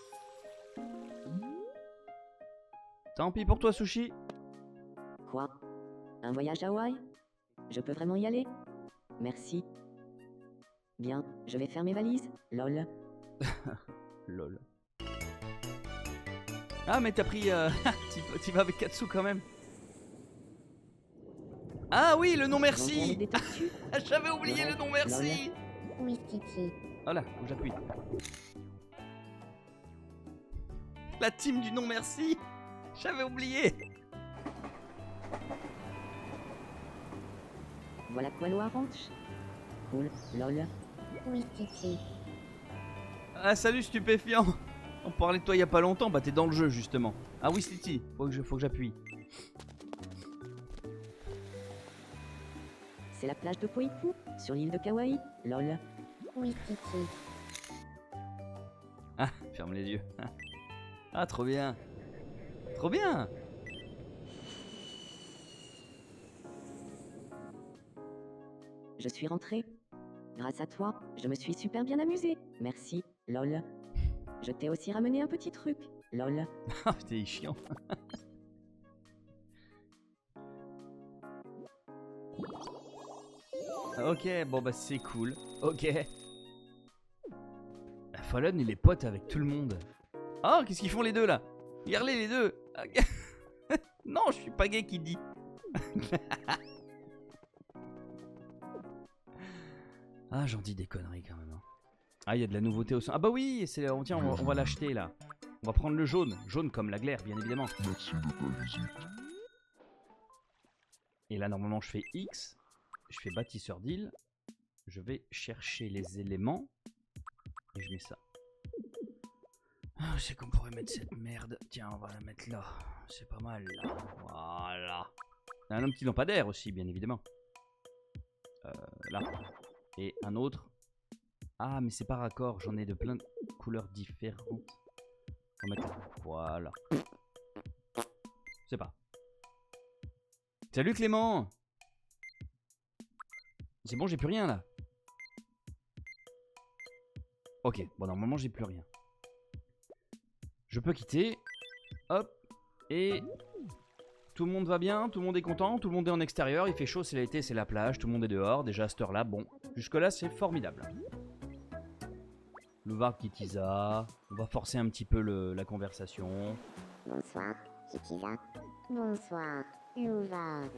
Tant pis pour toi, Sushi. Quoi? Un voyage à Hawaï? Je peux vraiment y aller? Merci. Bien, je vais faire mes valises. Lol. Lol. Ah, mais t'as pris... t'y vas avec Katsu quand même. Ah oui, le nom merci. J'avais oublié le nom merci. Oui, Titi. Voilà, où j'appuie. La team du non merci. J'avais oublié. Voilà quoi l'eau ranch. Cool, lol. Oui, Titi. Ah salut stupéfiant. On parlait de toi il y a pas longtemps, bah t'es dans le jeu justement. Ah oui Titi, faut que j'appuie. C'est la plage de Poipu, sur l'île de Kauai, lol. Oui, Titi. Ah, ferme les yeux. Ah, trop bien. Trop bien. Je suis rentré. Grâce à toi, je me suis super bien amusé. Merci, lol. Je t'ai aussi ramené un petit truc, lol. Ah, t'es chiant. Ok, bon bah c'est cool. Ok. Fallon il est pote avec tout le monde. Oh, qu'est-ce qu'ils font les deux là? Regardez les deux. Non, je suis pas gay qui dit. Ah, j'en dis des conneries quand même. Ah, il y a de la nouveauté au sein. Ah bah oui, tiens, on va l'acheter là. On va prendre le jaune. Jaune comme la glaire, bien évidemment. Merci de ta visite. Et là, normalement, je fais X. Je fais bâtisseur d'île. je vais chercher les éléments. Et je mets ça. Ah, je sais qu'on pourrait mettre cette merde. Tiens, on va la mettre là. C'est pas mal là. Voilà. Un petit lampadaire aussi, bien évidemment. Là. Et un autre. Ah, mais c'est pas raccord. J'en ai de plein de couleurs différentes. On va mettre là. Voilà. C'est pas. Salut Clément! C'est bon, j'ai plus rien là. Ok, bon, normalement, j'ai plus rien. Je peux quitter. Hop. Et tout le monde va bien, tout le monde est content, tout le monde est en extérieur, il fait chaud, c'est l'été, c'est la plage, tout le monde est dehors, déjà à cette heure-là, bon. Jusque-là, c'est formidable. Louvard Kitiza, on va forcer un petit peu la conversation. Bonsoir, Kitiza. Bonsoir, Louvard.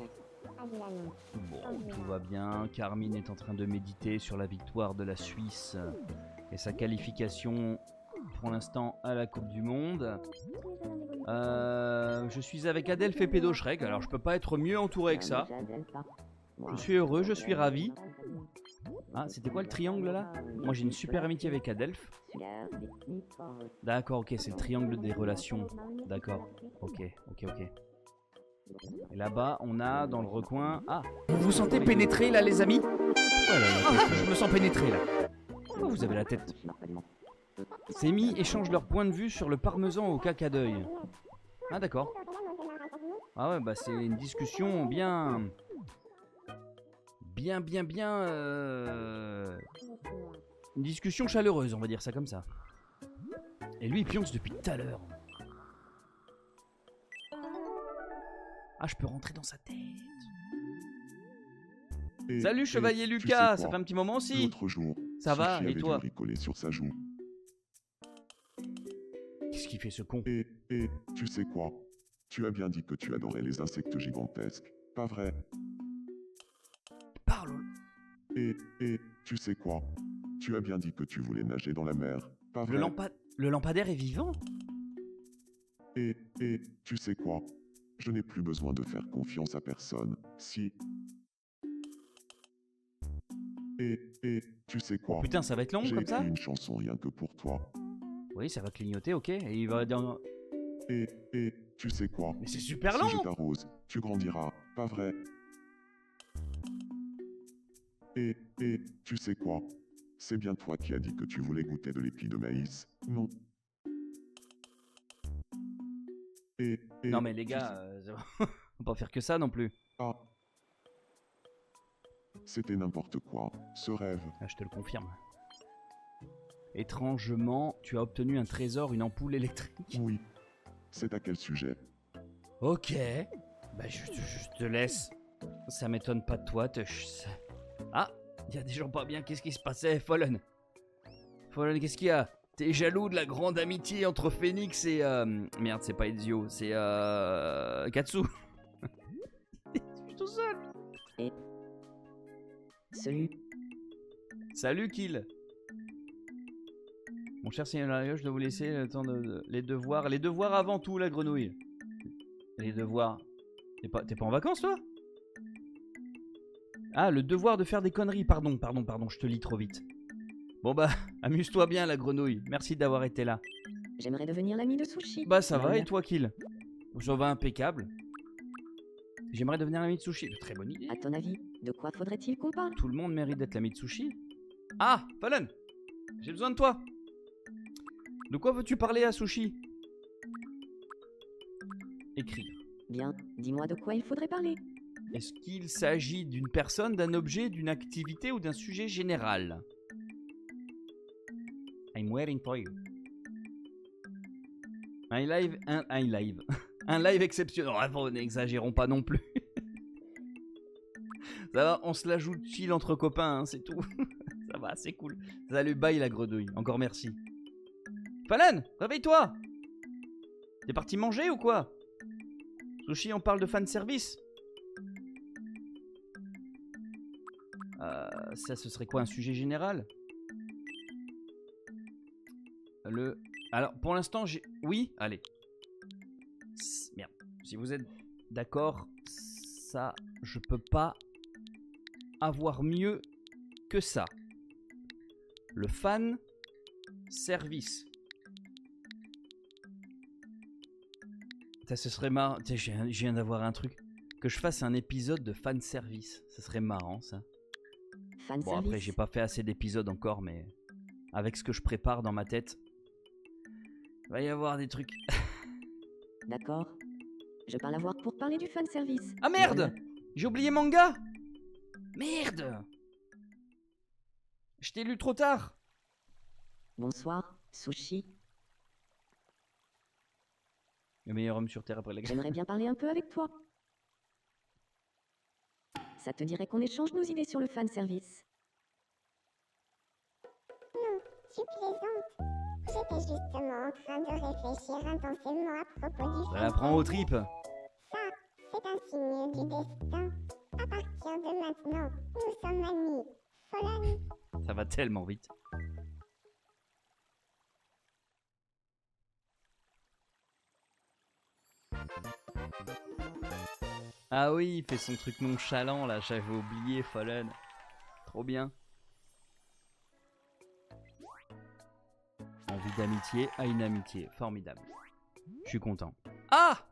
Bon, tout va bien, Carmine est en train de méditer sur la victoire de la Suisse et sa qualification pour l'instant à la Coupe du Monde. Je suis avec Adelph et Pédo Shrek, alors je peux pas être mieux entouré que ça. Je suis heureux, je suis ravi. Ah, c'était quoi le triangle là? Moi j'ai une super amitié avec Adelph. D'accord, ok, c'est le triangle des relations. D'accord, ok. Et là-bas, on a dans le recoin... Ah, vous vous sentez pénétré là les amis? Je me sens pénétré là. Pourquoi vous avez la tête? Ces mis échangent leur point de vue sur le parmesan au caca d'œil. Ah d'accord. Ah ouais, bah c'est une discussion bien... Une discussion chaleureuse, on va dire ça comme ça. Et lui, il pionce depuis tout à l'heure. Ah, je peux rentrer dans sa tête. Salut, chevalier Lucas, ça fait un petit moment aussi. L'autre jour, ça va, Sushi et toi? avait bricolé sur sa joue. Qu'est-ce qu'il fait ce con? Et tu sais quoi? Tu as bien dit que tu adorais les insectes gigantesques, pas vrai? Parle. Et tu sais quoi? Tu as bien dit que tu voulais nager dans la mer, pas vrai? Le lampadaire est vivant? Et tu sais quoi? Je n'ai plus besoin de faire confiance à personne, si... Et tu sais quoi? Oh putain, ça va être long comme ça? J'ai écrit une chanson rien que pour toi. Oui, ça va clignoter, ok. Et il va dans... Et tu sais quoi? Mais c'est super long! Si je t'arrose, tu grandiras, pas vrai? Et tu sais quoi? C'est bien toi qui as dit que tu voulais goûter de l'épi de maïs, non? Et non mais les gars, on va pas faire que ça non plus. Ah. C'était n'importe quoi, ce rêve. Ah, je te le confirme. Étrangement, tu as obtenu un trésor, une ampoule électrique. Oui. C'est à quel sujet? Ok. Bah je te laisse. Ça m'étonne pas de toi, Ah, il y a des gens pas bien, qu'est-ce qui se passait, Fallen? Fallen, qu'est-ce qu'il y a? T'es jaloux de la grande amitié entre Phoenix et... Merde, c'est pas Ezio, c'est... Katsu. Je suis tout seul. Et... Salut. Salut, Kill. Mon cher scénario, je dois vous laisser le temps de... Les devoirs avant tout, la grenouille. Les devoirs... T'es pas en vacances, toi? Ah, le devoir de faire des conneries, pardon, je te lis trop vite. Bon bah, amuse-toi bien la grenouille, merci d'avoir été là. J'aimerais devenir l'ami de Sushi. Bah ça va, et toi Kill? Ça va impeccable. J'aimerais devenir l'ami de Sushi, très bonne idée. À ton avis, de quoi faudrait-il qu'on parle? Tout le monde mérite d'être l'ami de Sushi. Ah, Fallen, j'ai besoin de toi. De quoi veux-tu parler à Sushi? Écrire. Bien, dis-moi de quoi il faudrait parler. Est-ce qu'il s'agit d'une personne, d'un objet, d'une activité ou d'un sujet général? I'm waiting for you. Un live. Un live exceptionnel. Oh, n'exagérons pas non plus. Ça va, on se la joue chill entre copains, hein, c'est tout. Ça va, c'est cool. Salut, bye la grenouille. Encore merci. Fallen, réveille-toi. T'es parti manger ou quoi? Sushi, on parle de fanservice. Ça, ce serait quoi, un sujet général? Alors, pour l'instant, j'ai... Oui, allez. Merde. Si vous êtes d'accord, ça, je peux pas avoir mieux que ça. Le fan service. Ça, ce serait marrant. Tiens, je viens d'avoir un truc. Que je fasse un épisode de fan service. Ça serait marrant, ça. Fan Bon, service. après, j'ai pas fait assez d'épisodes encore, mais avec ce que je prépare dans ma tête, il va y avoir des trucs. D'accord. Je parle à voir pour parler du fan service. Ah merde! J'ai oublié manga! Merde! Je t'ai lu trop tard! Bonsoir, Sushi. Le meilleur homme sur Terre après la guerre. J'aimerais bien parler un peu avec toi. Ça te dirait qu'on échange nos idées sur le fan service? Non, tu plaisantes. J'étais justement en train de réfléchir intensément à propos du Ça la prend aux tripes. Ça, c'est un signe du destin. À partir de maintenant, nous sommes amis. Folon. Ça va tellement vite. Ah oui, il fait son truc nonchalant là, j'avais oublié Fallen. Trop bien. Envie d'amitié à une amitié, formidable. Je suis content. Ah!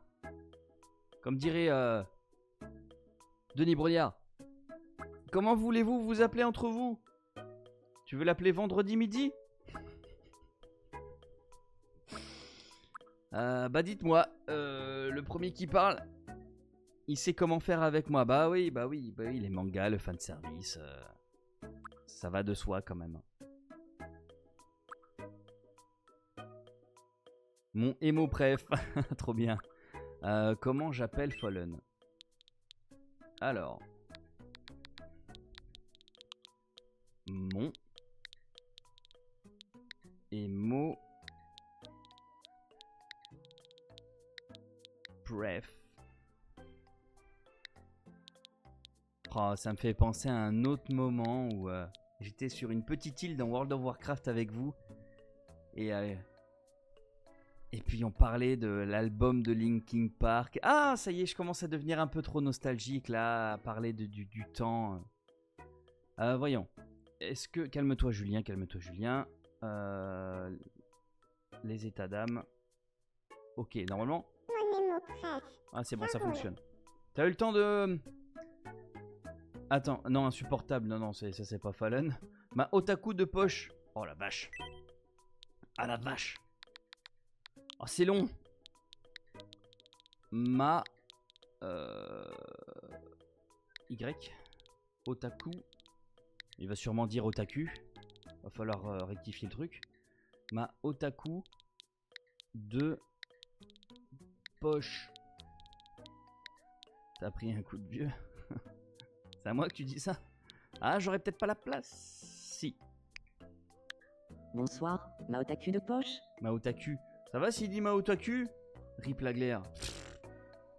Comme dirait Denis Brognard. Comment voulez-vous vous appeler entre vous? Tu veux l'appeler vendredi midi? Bah dites-moi, le premier qui parle, il sait comment faire avec moi. Bah oui, les mangas, le fanservice, ça va de soi quand même. Mon émo préf, trop bien. Comment j'appelle Fallen? Alors, mon émo préf. Oh, ça me fait penser à un autre moment où j'étais sur une petite île dans World of Warcraft avec vous et puis on parlait de l'album de Linkin Park. Ah, ça y est, je commence à devenir un peu trop nostalgique là, à parler du temps. Voyons. Est-ce que... Calme-toi Julien, calme-toi Julien. Les états d'âme. Ok, normalement... Ah, c'est bon, ça fonctionne. T'as eu le temps de... Attends, non, insupportable. Non, ça c'est pas Fallen. Ma otaku de poche. Oh la vache. Ah la vache. Oh, c'est long. Ma... Y. Otaku. Il va sûrement dire otaku. Va falloir rectifier le truc. Ma otaku de poche. T'as pris un coup de vieux. C'est à moi que tu dis ça? Ah, j'aurais peut-être pas la place. Si. Bonsoir, ma otaku de poche. Ma otaku. Ça va s'il dit ma otaku? Rip la glaire.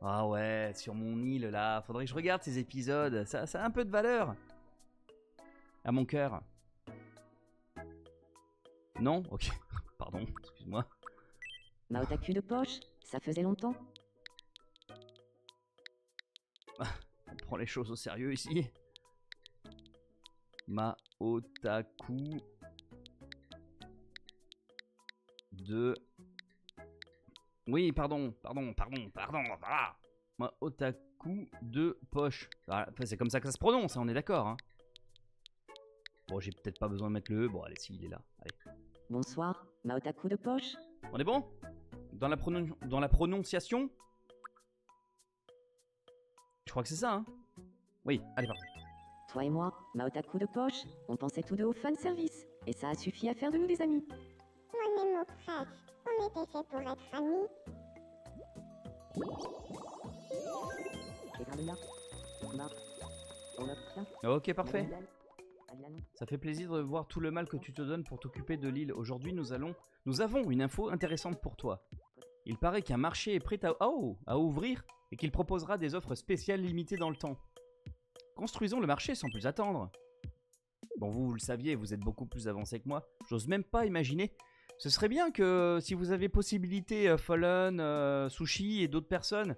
Ah ouais, sur mon île là. Faudrait que je regarde ces épisodes. Ça a un peu de valeur. À mon cœur. Non? Ok. Pardon, excuse-moi. Ma otaku de poche, ça faisait longtemps. On prend les choses au sérieux ici. Ma otaku de... Oui, pardon. Voilà. Ma otaku de poche. Voilà, enfin, c'est comme ça que ça se prononce, hein, on est d'accord. Hein. Bon, j'ai peut-être pas besoin de mettre le E. Bon, allez, si, il est là. Allez. Bonsoir, ma otaku de poche. On est bon? Dans la prononciation? Je crois que c'est ça, hein? Oui, allez, parfait. Toi et moi, ma otaku de poche, on pensait tous deux au fan service. Et ça a suffi à faire de nous des amis. Mon émo préf, on était fait pour être amis. Ok, parfait. Ça fait plaisir de voir tout le mal que tu te donnes pour t'occuper de l'île. Aujourd'hui, nous avons une info intéressante pour toi. Il paraît qu'un marché est prêt à ouvrir et qu'il proposera des offres spéciales limitées dans le temps. Construisons le marché sans plus attendre. Bon, vous le saviez, vous êtes beaucoup plus avancé que moi. J'ose même pas imaginer. Ce serait bien que, si vous avez possibilité, Fallen, Sushi et d'autres personnes,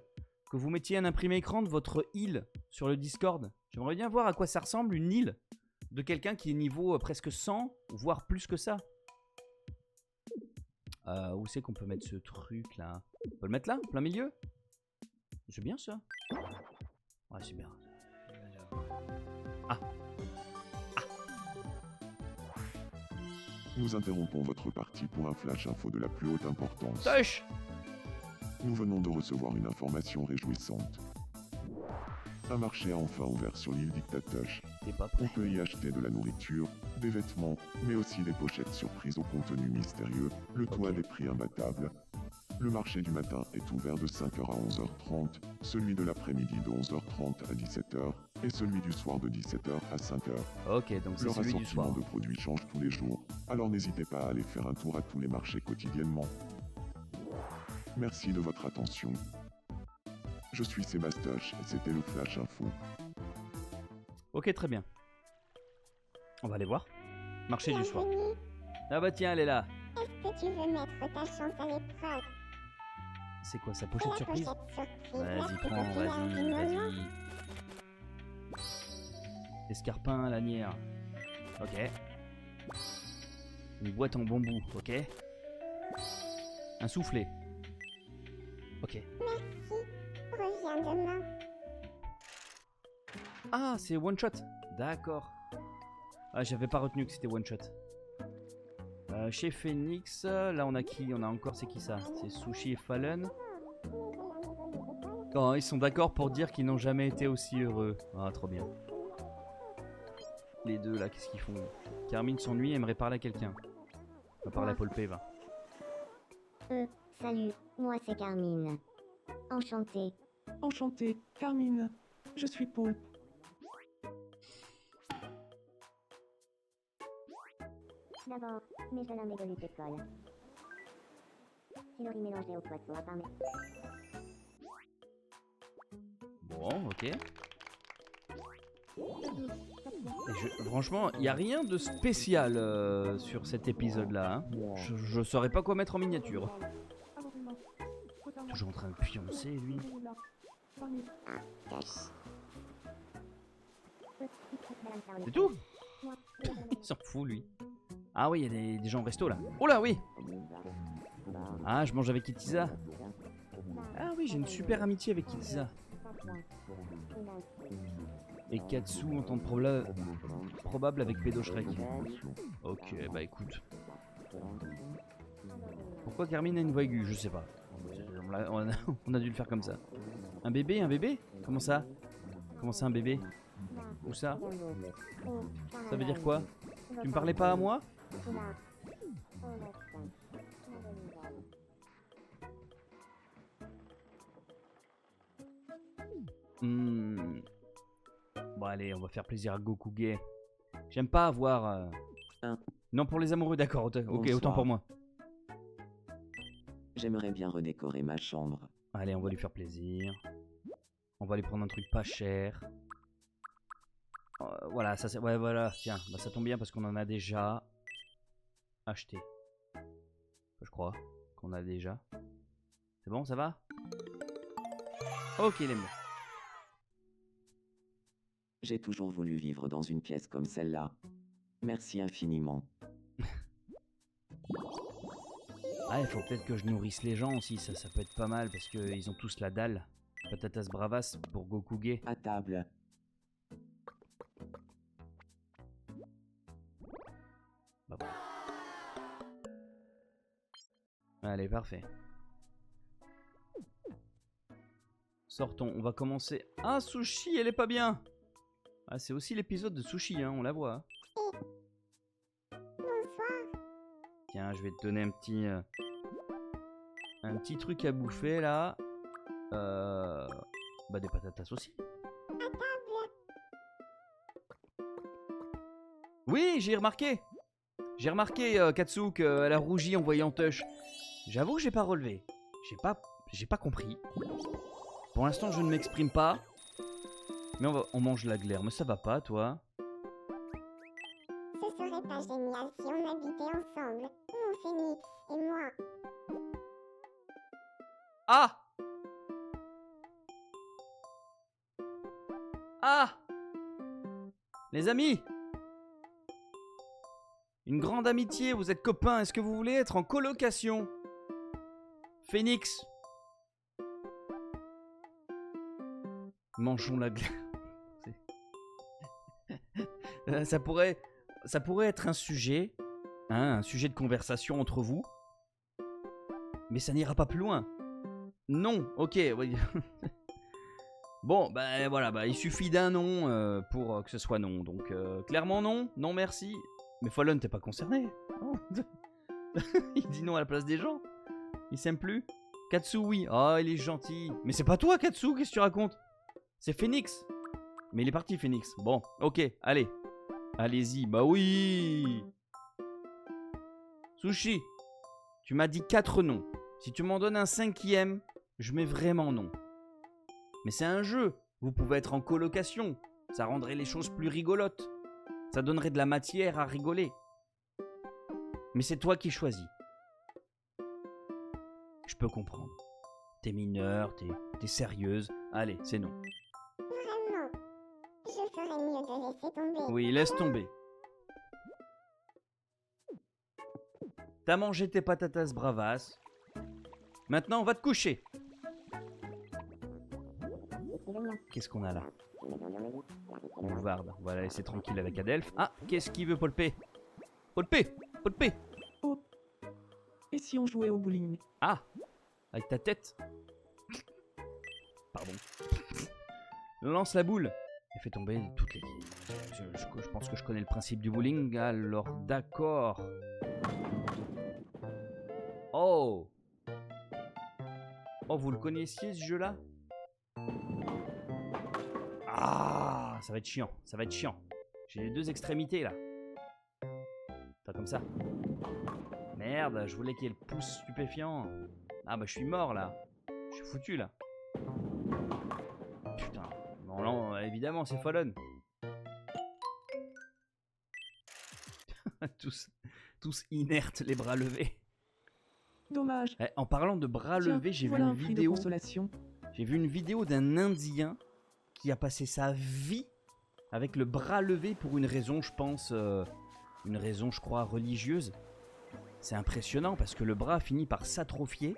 que vous mettiez un imprimé écran de votre île sur le Discord. J'aimerais bien voir à quoi ça ressemble, une île. de quelqu'un qui est niveau presque 100, voire plus que ça. Où c'est qu'on peut mettre ce truc là? On peut le mettre là, en plein milieu? C'est bien ça. Ouais, c'est bien. Ah. Nous interrompons votre partie pour un flash info de la plus haute importance. Touch. Nous venons de recevoir une information réjouissante. Un marché a enfin ouvert sur l'île Dictatoche. T'es pas On prêt. peut y acheter de la nourriture, des vêtements, mais aussi des pochettes surprises au contenu mystérieux, le tout à des prix imbattables. Le marché du matin est ouvert de 5h à 11h30, celui de l'après-midi de 11h30 à 17h, et celui du soir de 17h à 5h. Ok, donc c'est Leur celui du assortiment soir. de produits change tous les jours, alors n'hésitez pas à aller faire un tour à tous les marchés quotidiennement. Merci de votre attention. Je suis Sébastoche et c'était le Flash Info. Ok, très bien. On va aller voir. Marché du soir. Bienvenue. Ah bah tiens, elle est là. Est-ce que tu veux mettre ta chance à l'épreuve? C'est quoi sa La pochette surprise? pochette surprise, Vas-y, la plus prends, populaire du vas-y, moment. vas-y. Escarpin à lanière. Ok. Une boîte en bambou, ok. Un soufflet. Ok. Reviens demain. Ah, c'est one shot. D'accord. Ah, j'avais pas retenu que c'était one shot. Chez Phoenix, là on a qui? On a encore, c'est qui ça? C'est Sushi et Fallen. Oh, ils sont d'accord pour dire qu'ils n'ont jamais été aussi heureux. Ah, trop bien. Les deux là, qu'est-ce qu'ils font? Carmine s'ennuie, aimerait parler à quelqu'un. On va parler à Paul P, va. Salut, moi c'est Carmine. Enchantée. Enchanté, Carmine. Je suis Paul. D'abord, mes jeunes mégolis d'école. Pilori mélangé au poisson à pain. Bon, ok. Franchement, il n'y a rien de spécial sur cet épisode-là. Hein. Je saurais pas quoi mettre en miniature. Toujours en train de pioncer, lui. C'est tout? Il s'en fout, lui. Ah oui, il y a des gens au resto, là. Oh là, oui. Ah, je mange avec Kitiza. Ah oui, j'ai une super amitié avec Kitiza. Et Katsu en temps probable avec Pédo Shrek. Ok, bah écoute. Pourquoi Carmine a une voix aiguë? Je sais pas. On a dû le faire comme ça. Un bébé? Un bébé? Comment ça? Comment ça un bébé? Où ça? Ça veut dire quoi? Tu me parlais pas à moi? Bon allez, on va faire plaisir à Goku Gay. J'aime pas avoir... Non, pour les amoureux, d'accord. Ok, Bonsoir. autant pour moi. J'aimerais bien redécorer ma chambre. Allez, on va lui faire plaisir. On va lui prendre un truc pas cher. Voilà, ça c'est... Ouais, voilà, tiens, bah, ça tombe bien parce qu'on en a déjà acheté. Je crois qu'on a déjà. C'est bon, ça va? Ok, les mots. J'ai toujours voulu vivre dans une pièce comme celle-là. Merci infiniment. Ah, il faut peut-être que je nourrisse les gens aussi, ça peut être pas mal parce qu'ils ont tous la dalle. Patatas bravas pour Goku Gay. À table. Bah bon. Allez, parfait. Sortons, on va commencer. Ah, Sushi, elle est pas bien. Ah, c'est aussi l'épisode de Sushi, hein, on la voit. Tiens, je vais te donner un petit truc à bouffer là. Bah des patatas aussi. Oui, j'ai remarqué. J'ai remarqué Katsu qu'elle a rougi en voyant Tush. J'avoue que j'ai pas relevé. J'ai pas compris. Pour l'instant, je ne m'exprime pas. Mais on mange la glaire, mais ça va pas, toi? Ce serait pas génial si on habitait ensemble, mon Phoenix et moi. Ah! Ah! Les amis! Une grande amitié, vous êtes copains. Est-ce que vous voulez être en colocation? Phoenix. Mangeons la glace. Ça pourrait être un sujet, hein, un sujet de conversation entre vous. Mais ça n'ira pas plus loin. Non, ok. Oui. Bon, bah voilà, bah, il suffit d'un nom pour que ce soit non. Donc, clairement non, non merci. Mais Fallen, t'es pas concerné. Non. Il dit non à la place des gens. Il s'aime plus. Katsu, oui. Oh, il est gentil. Mais c'est pas toi, Katsu, qu'est-ce que tu racontes? C'est Phoenix. Mais il est parti, Phoenix. Bon, ok, allez. Allez-y, bah oui. Sushi, tu m'as dit 4 noms. Si tu m'en donnes un 5e, je mets vraiment non. Mais c'est un jeu. Vous pouvez être en colocation. Ça rendrait les choses plus rigolotes. Ça donnerait de la matière à rigoler. Mais c'est toi qui choisis. Je peux comprendre. T'es mineure, t'es sérieuse. Allez, c'est non. Vraiment, je ferais mieux de laisser tomber. Oui, laisse tomber. T'as mangé tes patatas bravas. Maintenant, on va te coucher. Qu'est-ce qu'on a là? Mouvarde. On va la laisser tranquille avec Adelph. Ah, qu'est-ce qu'il veut, Polpé? Polpé! Polpé! Oh. Et si on jouait au bowling? Ah! Avec ta tête. Pardon. Lance la boule. Et fais tomber toutes les... Je pense que je connais le principe du bowling. Alors, d'accord. Oh! Oh, vous le connaissiez, ce jeu-là? Ah, ça va être chiant, ça va être chiant. J'ai les 2 extrémités, là. T'as comme ça. Merde, je voulais qu'il y ait le pouce stupéfiant. Ah bah je suis mort, là. Je suis foutu, là. Putain. Non, non, évidemment, c'est Fallen. tous inertes, les bras levés. Dommage. Eh, en parlant de bras Tiens, levés, j'ai voilà vu un une prix de vidéo. consolation. J'ai vu une vidéo d'un Indien qui a passé sa vie avec le bras levé pour une raison, je pense, une raison, je crois, religieuse. C'est impressionnant parce que le bras finit par s'atrophier.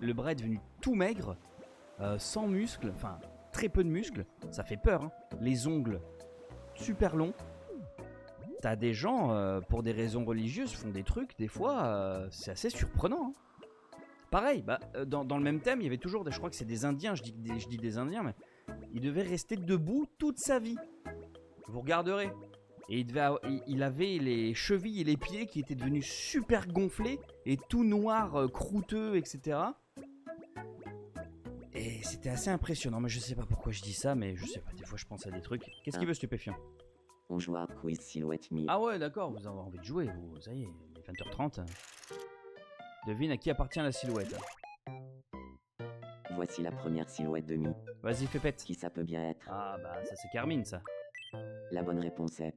Le bras est devenu tout maigre, sans muscles, enfin très peu de muscles. Ça fait peur, hein. Les ongles super longs. T'as des gens, pour des raisons religieuses, font des trucs, des fois, c'est assez surprenant, hein. Pareil, bah, dans le même thème, il y avait toujours, je crois que c'est des Indiens, je dis des Indiens, mais il devait rester debout toute sa vie. Vous regarderez. Et il avait les chevilles et les pieds qui étaient devenus super gonflés et tout noirs, croûteux, etc. Et c'était assez impressionnant, mais je sais pas pourquoi je dis ça, mais je sais pas, des fois je pense à des trucs. Qu'est-ce qu'il veut, stupéfiant? On joue à Quiz Silhouette Me. Ah ouais, d'accord, vous avez envie de jouer, vous, ça y est, il est 20h30. Devine à qui appartient la silhouette. Voici la première silhouette de Mi. Vas-y, fais pète. Qui ça peut bien être? Ah bah ça c'est Carmine, ça. La bonne réponse est...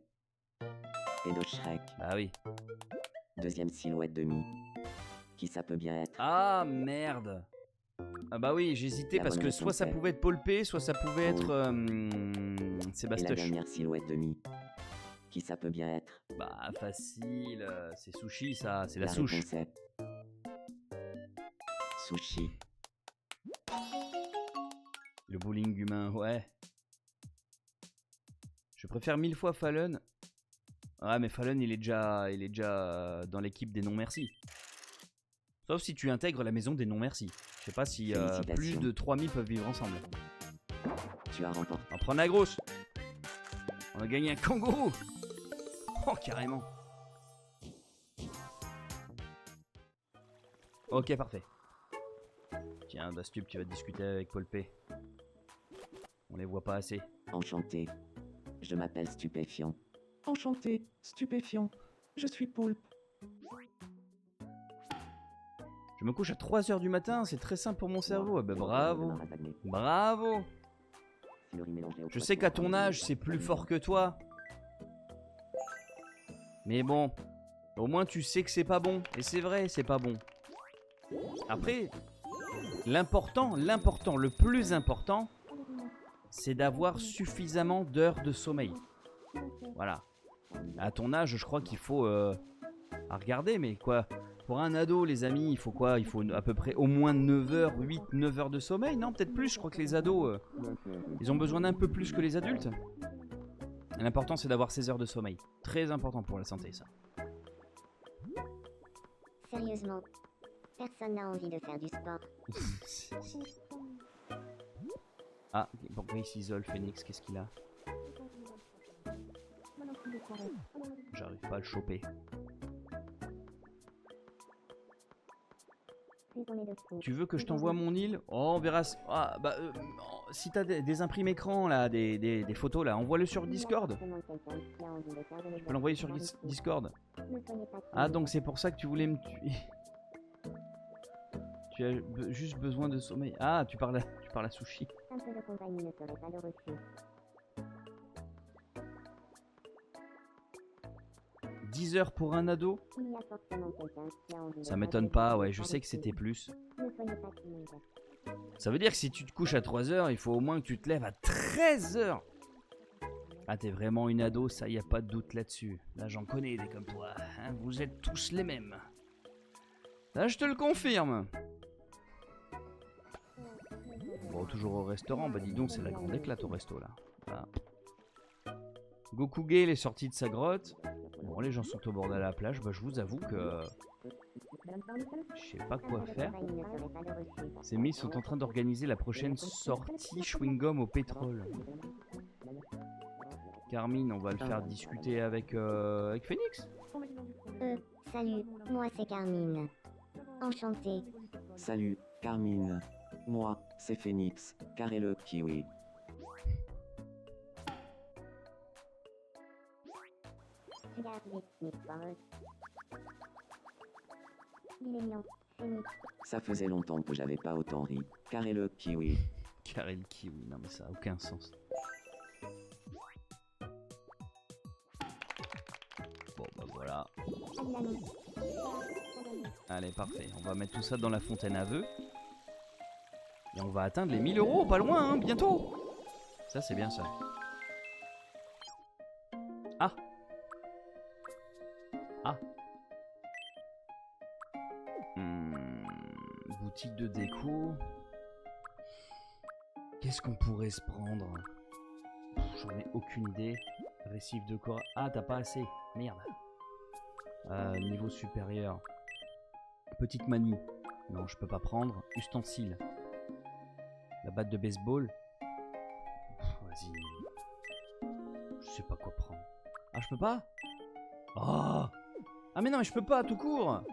Edo Shrek. Ah oui. Deuxième silhouette de Mi. Qui ça peut bien être? Ah merde. Ah bah oui, j'hésitais La parce bonne que soit réponse ça est- pouvait être Polpé, soit ça pouvait être Et la Sébastoche. dernière silhouette de Mi. Qui ça peut bien être? Bah facile, c'est Sushi ça, c'est la La souche. réponse est... Sushi. Le bowling humain, ouais. Je préfère 1000 fois Fallen. Ouais mais Fallen il est déjà dans l'équipe des non-merci. Sauf si tu intègres la maison des non-merci. Je sais pas si Félicitations. plus de 3000 peuvent vivre ensemble. Tu as remporté. On prend la grosse. On a gagné un kangourou. Oh carrément. Ok parfait. Tiens Bastup, tu vas discuter avec Paul P. On les voit pas assez. Enchanté. Je m'appelle Stupéfiant. Enchanté, stupéfiant. Je suis Poulpe. Je me couche à 3h du matin, c'est très simple pour mon cerveau. Ah bah bravo. Bravo. Je sais qu'à ton âge, c'est plus fort que toi. Mais bon, au moins tu sais que c'est pas bon. Et c'est vrai, c'est pas bon. Après, le plus important, c'est d'avoir suffisamment d'heures de sommeil. Voilà. À ton âge, je crois qu'il faut... à regarder, mais quoi? Pour un ado, les amis, il faut quoi? Il faut à peu près au moins 9 heures, 8, 9 heures de sommeil? Non, peut-être plus. Je crois que les ados, ils ont besoin d'un peu plus que les adultes. L'important, c'est d'avoir 16 heures de sommeil. Très important pour la santé, ça. Sérieusement, personne n'a envie de faire du sport. Ah, pourquoi il s'isole, Phoenix? Qu'est-ce qu'il a? J'arrive pas à le choper. Tu veux que je t'envoie mon île? Oh, on verra. Ah, bah, si t'as des imprimés écran là, des photos là, envoie-le sur Discord. Je peux l'envoyer sur Discord. Ah, donc c'est pour ça que tu voulais me tuer. Tu as juste besoin de sommeil. Ah, tu parles à Sushi. Un peu de compagnie ne serait pas de refus. 10 heures pour un ado? Il y a forcément quelqu'un qui a envie de Ça m'étonne pas, ouais, je sais que c'était plus. Ne soyez pas timide. Ça veut dire que si tu te couches à 3 heures, il faut au moins que tu te lèves à 13 heures. Ah, t'es vraiment une ado, ça y a pas de doute là-dessus. Là, j'en connais des comme toi. Hein, vous êtes tous les mêmes. Là, je te le confirme. Bon, toujours au restaurant. Bah dis donc, c'est la grande éclate au resto, là. Voilà. Gokuge, est sorti de sa grotte. Bon, les gens sont au bord de la plage. Bah, je vous avoue que... je sais pas quoi faire. Ces Miss sont en train d'organiser la prochaine sortie chewing-gum au pétrole. Carmine, on va le faire discuter avec Phoenix. Salut, moi c'est Carmine. Enchantée. Salut, Carmine. Moi, c'est Phoenix, carré le kiwi. Regarde les petites paroles. Il est mignon, Phoenix. Ça faisait longtemps que j'avais pas autant ri. Carré le kiwi. Carré le kiwi, non mais ça a aucun sens. Bon bah voilà. Allez, parfait. On va mettre tout ça dans la fontaine à vœux. Et on va atteindre les 1000 €, pas loin, hein, bientôt. Ça, c'est bien ça. Ah. Ah. Boutique de déco. Qu'est-ce qu'on pourrait se prendre? J'en ai aucune idée. Récif de corps. Ah, t'as pas assez. Merde. Niveau supérieur. Petite manie. Non, je peux pas prendre. Ustensile. La batte de baseball. Vas-y. Je sais pas quoi prendre. Ah, je peux pas? Oh! Ah, mais non, mais je peux pas, tout court!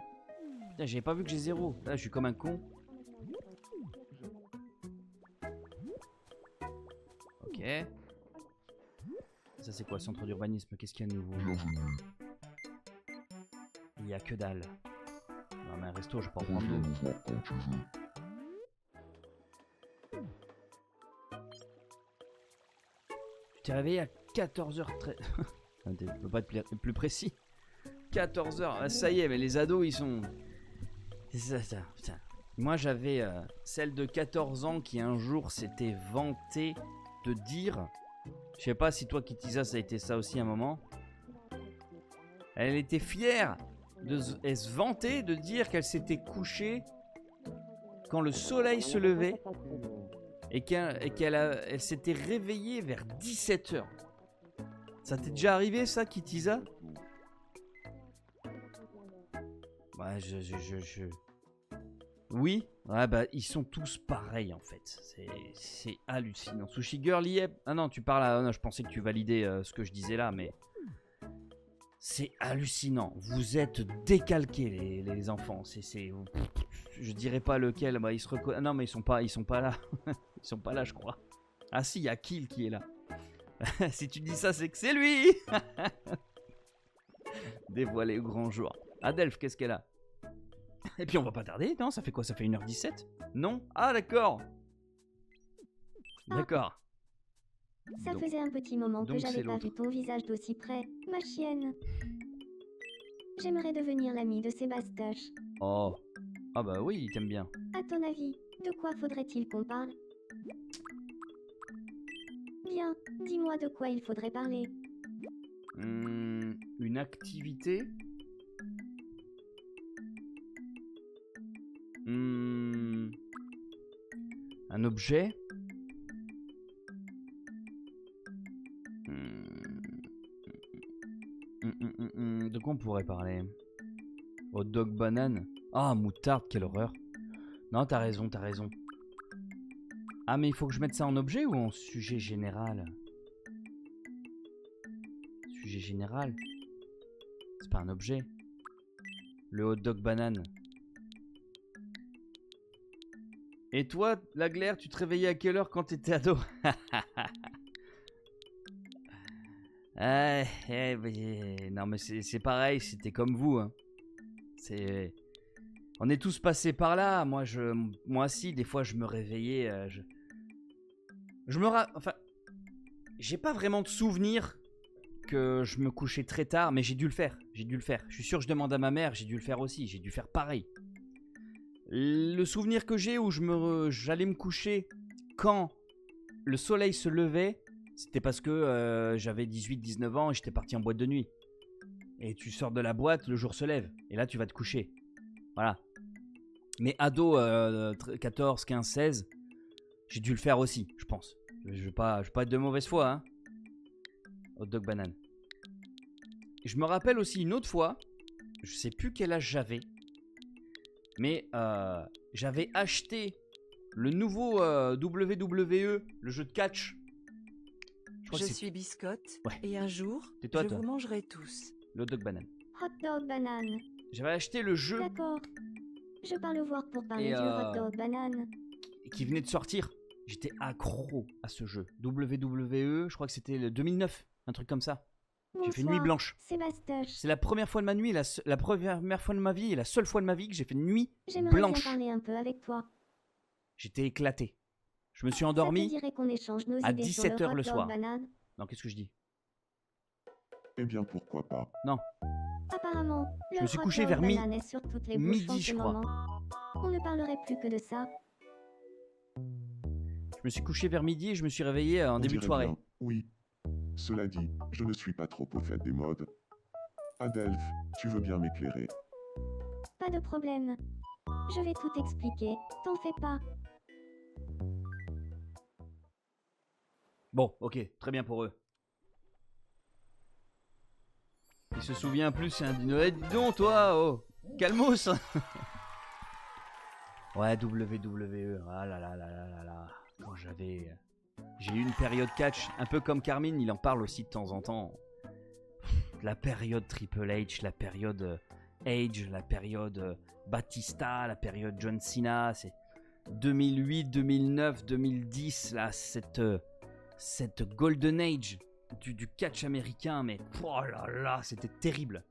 Putain, j'avais pas vu que j'ai 0. Là, je suis comme un con. Ok. Ça, c'est quoi? Centre d'urbanisme. Qu'est-ce qu'il y a de nouveau? Bienvenue. Il y a que dalle. Non, mais un resto, je peux en prendre Reviens deux. nous voir quand tu veux. Tu t'es réveillé à 14h13. Tu peux pas être plus précis. 14h. Ah, ça y est, mais les ados, ils sont... C'est ça, putain. Moi, j'avais celle de 14 ans qui, un jour, s'était vantée de dire... Je sais pas si toi, Kitisa, ça a été ça aussi à un moment. Elle était fière. Elle se vantait de dire qu'elle s'était couchée quand le soleil se levait et qu'elle s'était réveillée vers 17h. Ça t'est déjà arrivé ça, Kitisa? Ouais, Oui, ouais, bah ils sont tous pareils en fait. C'est hallucinant. Sushi Girl y est. Ah non, tu parles à... non, je pensais que tu validais ce que je disais là, mais... C'est hallucinant. Vous êtes décalqués les enfants. Je dirais pas lequel. Bah, ils se reconnaissent. Non, mais ils sont pas là. Ils sont pas là, je crois. Ah si, il y a Kill qui est là. Si tu dis ça, c'est que c'est lui. Dévoilé au grand jour. Adelph, qu'est-ce qu'elle a? Et puis on va pas tarder, non? Ça fait quoi? Ça fait 1h17? Non? Ah d'accord. D'accord. Ça faisait un petit moment que donc j'avais c'est pas l'autre. vu ton visage d'aussi près, ma chienne. J'aimerais devenir l'ami de Sébastoche. Oh. Ah bah oui, il t'aime bien. À ton avis, de quoi faudrait-il qu'on parle? Bien, dis-moi de quoi il faudrait parler. Une activité. Un objet. De quoi on pourrait parler? Hot dog banane. Ah, moutarde, quelle horreur. Non, t'as raison, t'as raison. Ah, mais il faut que je mette ça en objet ou en sujet général? Sujet général? C'est pas un objet. Le hot dog banane. Et toi, la glaire, tu te réveillais à quelle heure quand t'étais ado? Non mais c'est pareil, c'était comme vous. Hein. On est tous passés par là. Moi aussi, des fois, je me réveillais. Enfin, j'ai pas vraiment de souvenir que je me couchais très tard, mais j'ai dû le faire. Je suis sûr que je demande à ma mère, j'ai dû le faire aussi. J'ai dû faire pareil. Le souvenir que j'ai où j'allais me coucher quand le soleil se levait, c'était parce que j'avais 18-19 ans et j'étais parti en boîte de nuit. Et tu sors de la boîte, le jour se lève. Et là, tu vas te coucher. Voilà. Mais ado, 14, 15, 16, j'ai dû le faire aussi, je pense. Je veux pas être de mauvaise foi. Hein. Hot dog banane. Je me rappelle aussi une autre fois, je sais plus quel âge j'avais, mais j'avais acheté le nouveau WWE, le jeu de catch. Je suis Biscotte, ouais. Et un jour, toi, vous mangerai tous. Le hot dog banane. Hot dog banane. J'avais acheté le jeu. D'accord. Je parle voir pour parler du hot dog banane. Qui venait de sortir. J'étais accro à ce jeu. WWE, je crois que c'était le 2009, un truc comme ça. J'ai fait nuit blanche. C'est la première fois de ma nuit, la première fois de ma vie et la seule fois de ma vie que j'ai fait nuit blanche. J'aimerais bien parler un peu avec toi. J'étais éclaté. Je me suis endormi à 17h le soir. Banane. Non, qu'est-ce que je dis? Eh bien, pourquoi pas? Non. Apparemment, je me suis couché vers midi, je crois. On ne parlerait plus que de ça. Je me suis couché vers midi et je me suis réveillé en début de soirée. Bien, oui. Cela dit, je ne suis pas trop au fait des modes. Adelph, tu veux bien m'éclairer? Pas de problème. Je vais tout expliquer, t'en fais pas. Bon, ok, très bien pour eux. Il se souvient plus, hein, dis donc toi, oh, calmos. Ouais, WWE, ah là là là là là là. Quand j'ai eu une période catch, un peu comme Carmine, il en parle aussi de temps en temps. La période Triple H, la période Edge, la période Batista, la période John Cena, c'est 2008, 2009, 2010, là, cette Golden Age du catch américain, mais oh là là, c'était terrible.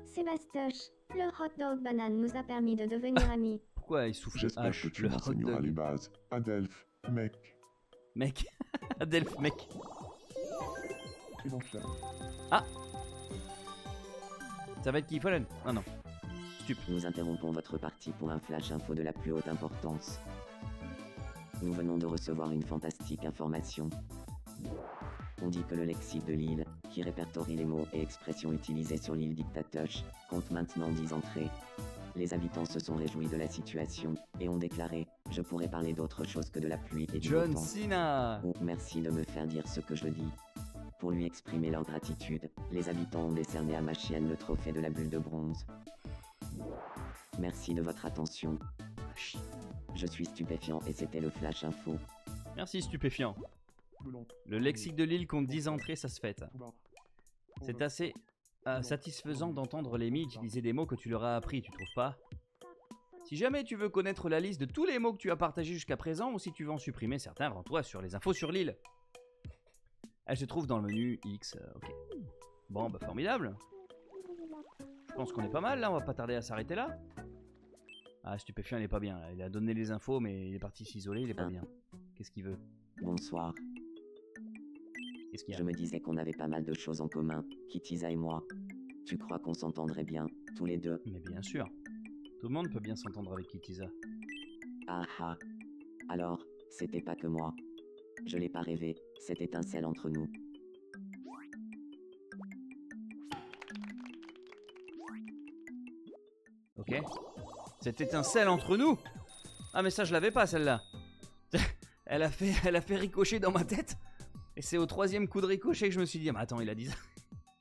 Sébastoche, le hot dog banane nous a permis de devenir amis. Pourquoi il souffle J'espère que tu m'enseigneras les bases. Adelph, mec. Mec. Adelph, mec. Ah. Ça va être Kiffolen? Ah non. Nous interrompons votre partie pour un flash info de la plus haute importance. Nous venons de recevoir une fantastique information. On dit que le lexique de l'île, qui répertorie les mots et expressions utilisés sur l'île Dictatoche, compte maintenant 10 entrées. Les habitants se sont réjouis de la situation, et ont déclaré « Je pourrais parler d'autre chose que de la pluie et du beau temps. John Cena !» Oh, merci de me faire dire ce que je dis. Pour lui exprimer leur gratitude, les habitants ont décerné à ma chienne le trophée de la bulle de bronze. Merci de votre attention. Je suis stupéfiant et c'était le flash info. Merci stupéfiant. Le lexique de l'île compte 10 entrées, ça se fête. C'est assez satisfaisant d'entendre Lémi utiliser des mots que tu leur as appris, tu trouves pas? Si jamais tu veux connaître la liste de tous les mots que tu as partagés jusqu'à présent, ou si tu veux en supprimer certains, rends-toi sur les infos sur l'île. Elle se trouve dans le menu X, ok. Bon, bah formidable. Je pense qu'on est pas mal là, on va pas tarder à s'arrêter là. Ah, stupéfiant, il est pas bien là. Il a donné les infos, mais il est parti s'isoler, il est pas bien. Qu'est-ce qu'il veut? Bonsoir. Qu'est-ce qu'il y a? Je me disais qu'on avait pas mal de choses en commun, Kittiza et moi. Tu crois qu'on s'entendrait bien, tous les deux? Mais bien sûr. Tout le monde peut bien s'entendre avec Kittiza. Ah ah. Alors, c'était pas que moi. Je l'ai pas rêvé, cette étincelle entre nous. Ok. Cette étincelle entre nous. Ah mais ça je l'avais pas celle-là. Elle a fait ricocher dans ma tête. Et c'est au 3e coup de ricochet que je me suis dit, ah, mais attends, il a dit ça.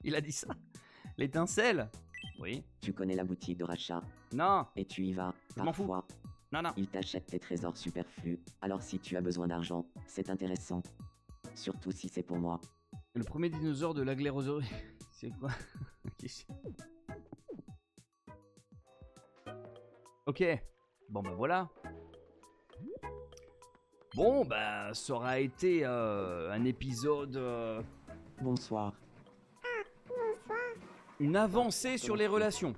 Il a dit ça. L'étincelle. Oui. Tu connais la boutique de rachat. Non. Et tu y vas, Je m'en fous. parfois. Non, non. Il t'achète tes trésors superflus. Alors si tu as besoin d'argent, c'est intéressant. Surtout si c'est pour moi. Le premier dinosaure de l'aglérosaurus. C'est quoi? Ok. Bon bah voilà. Bon bah ça aura été un épisode... Bonsoir. Une avancée sur les relations.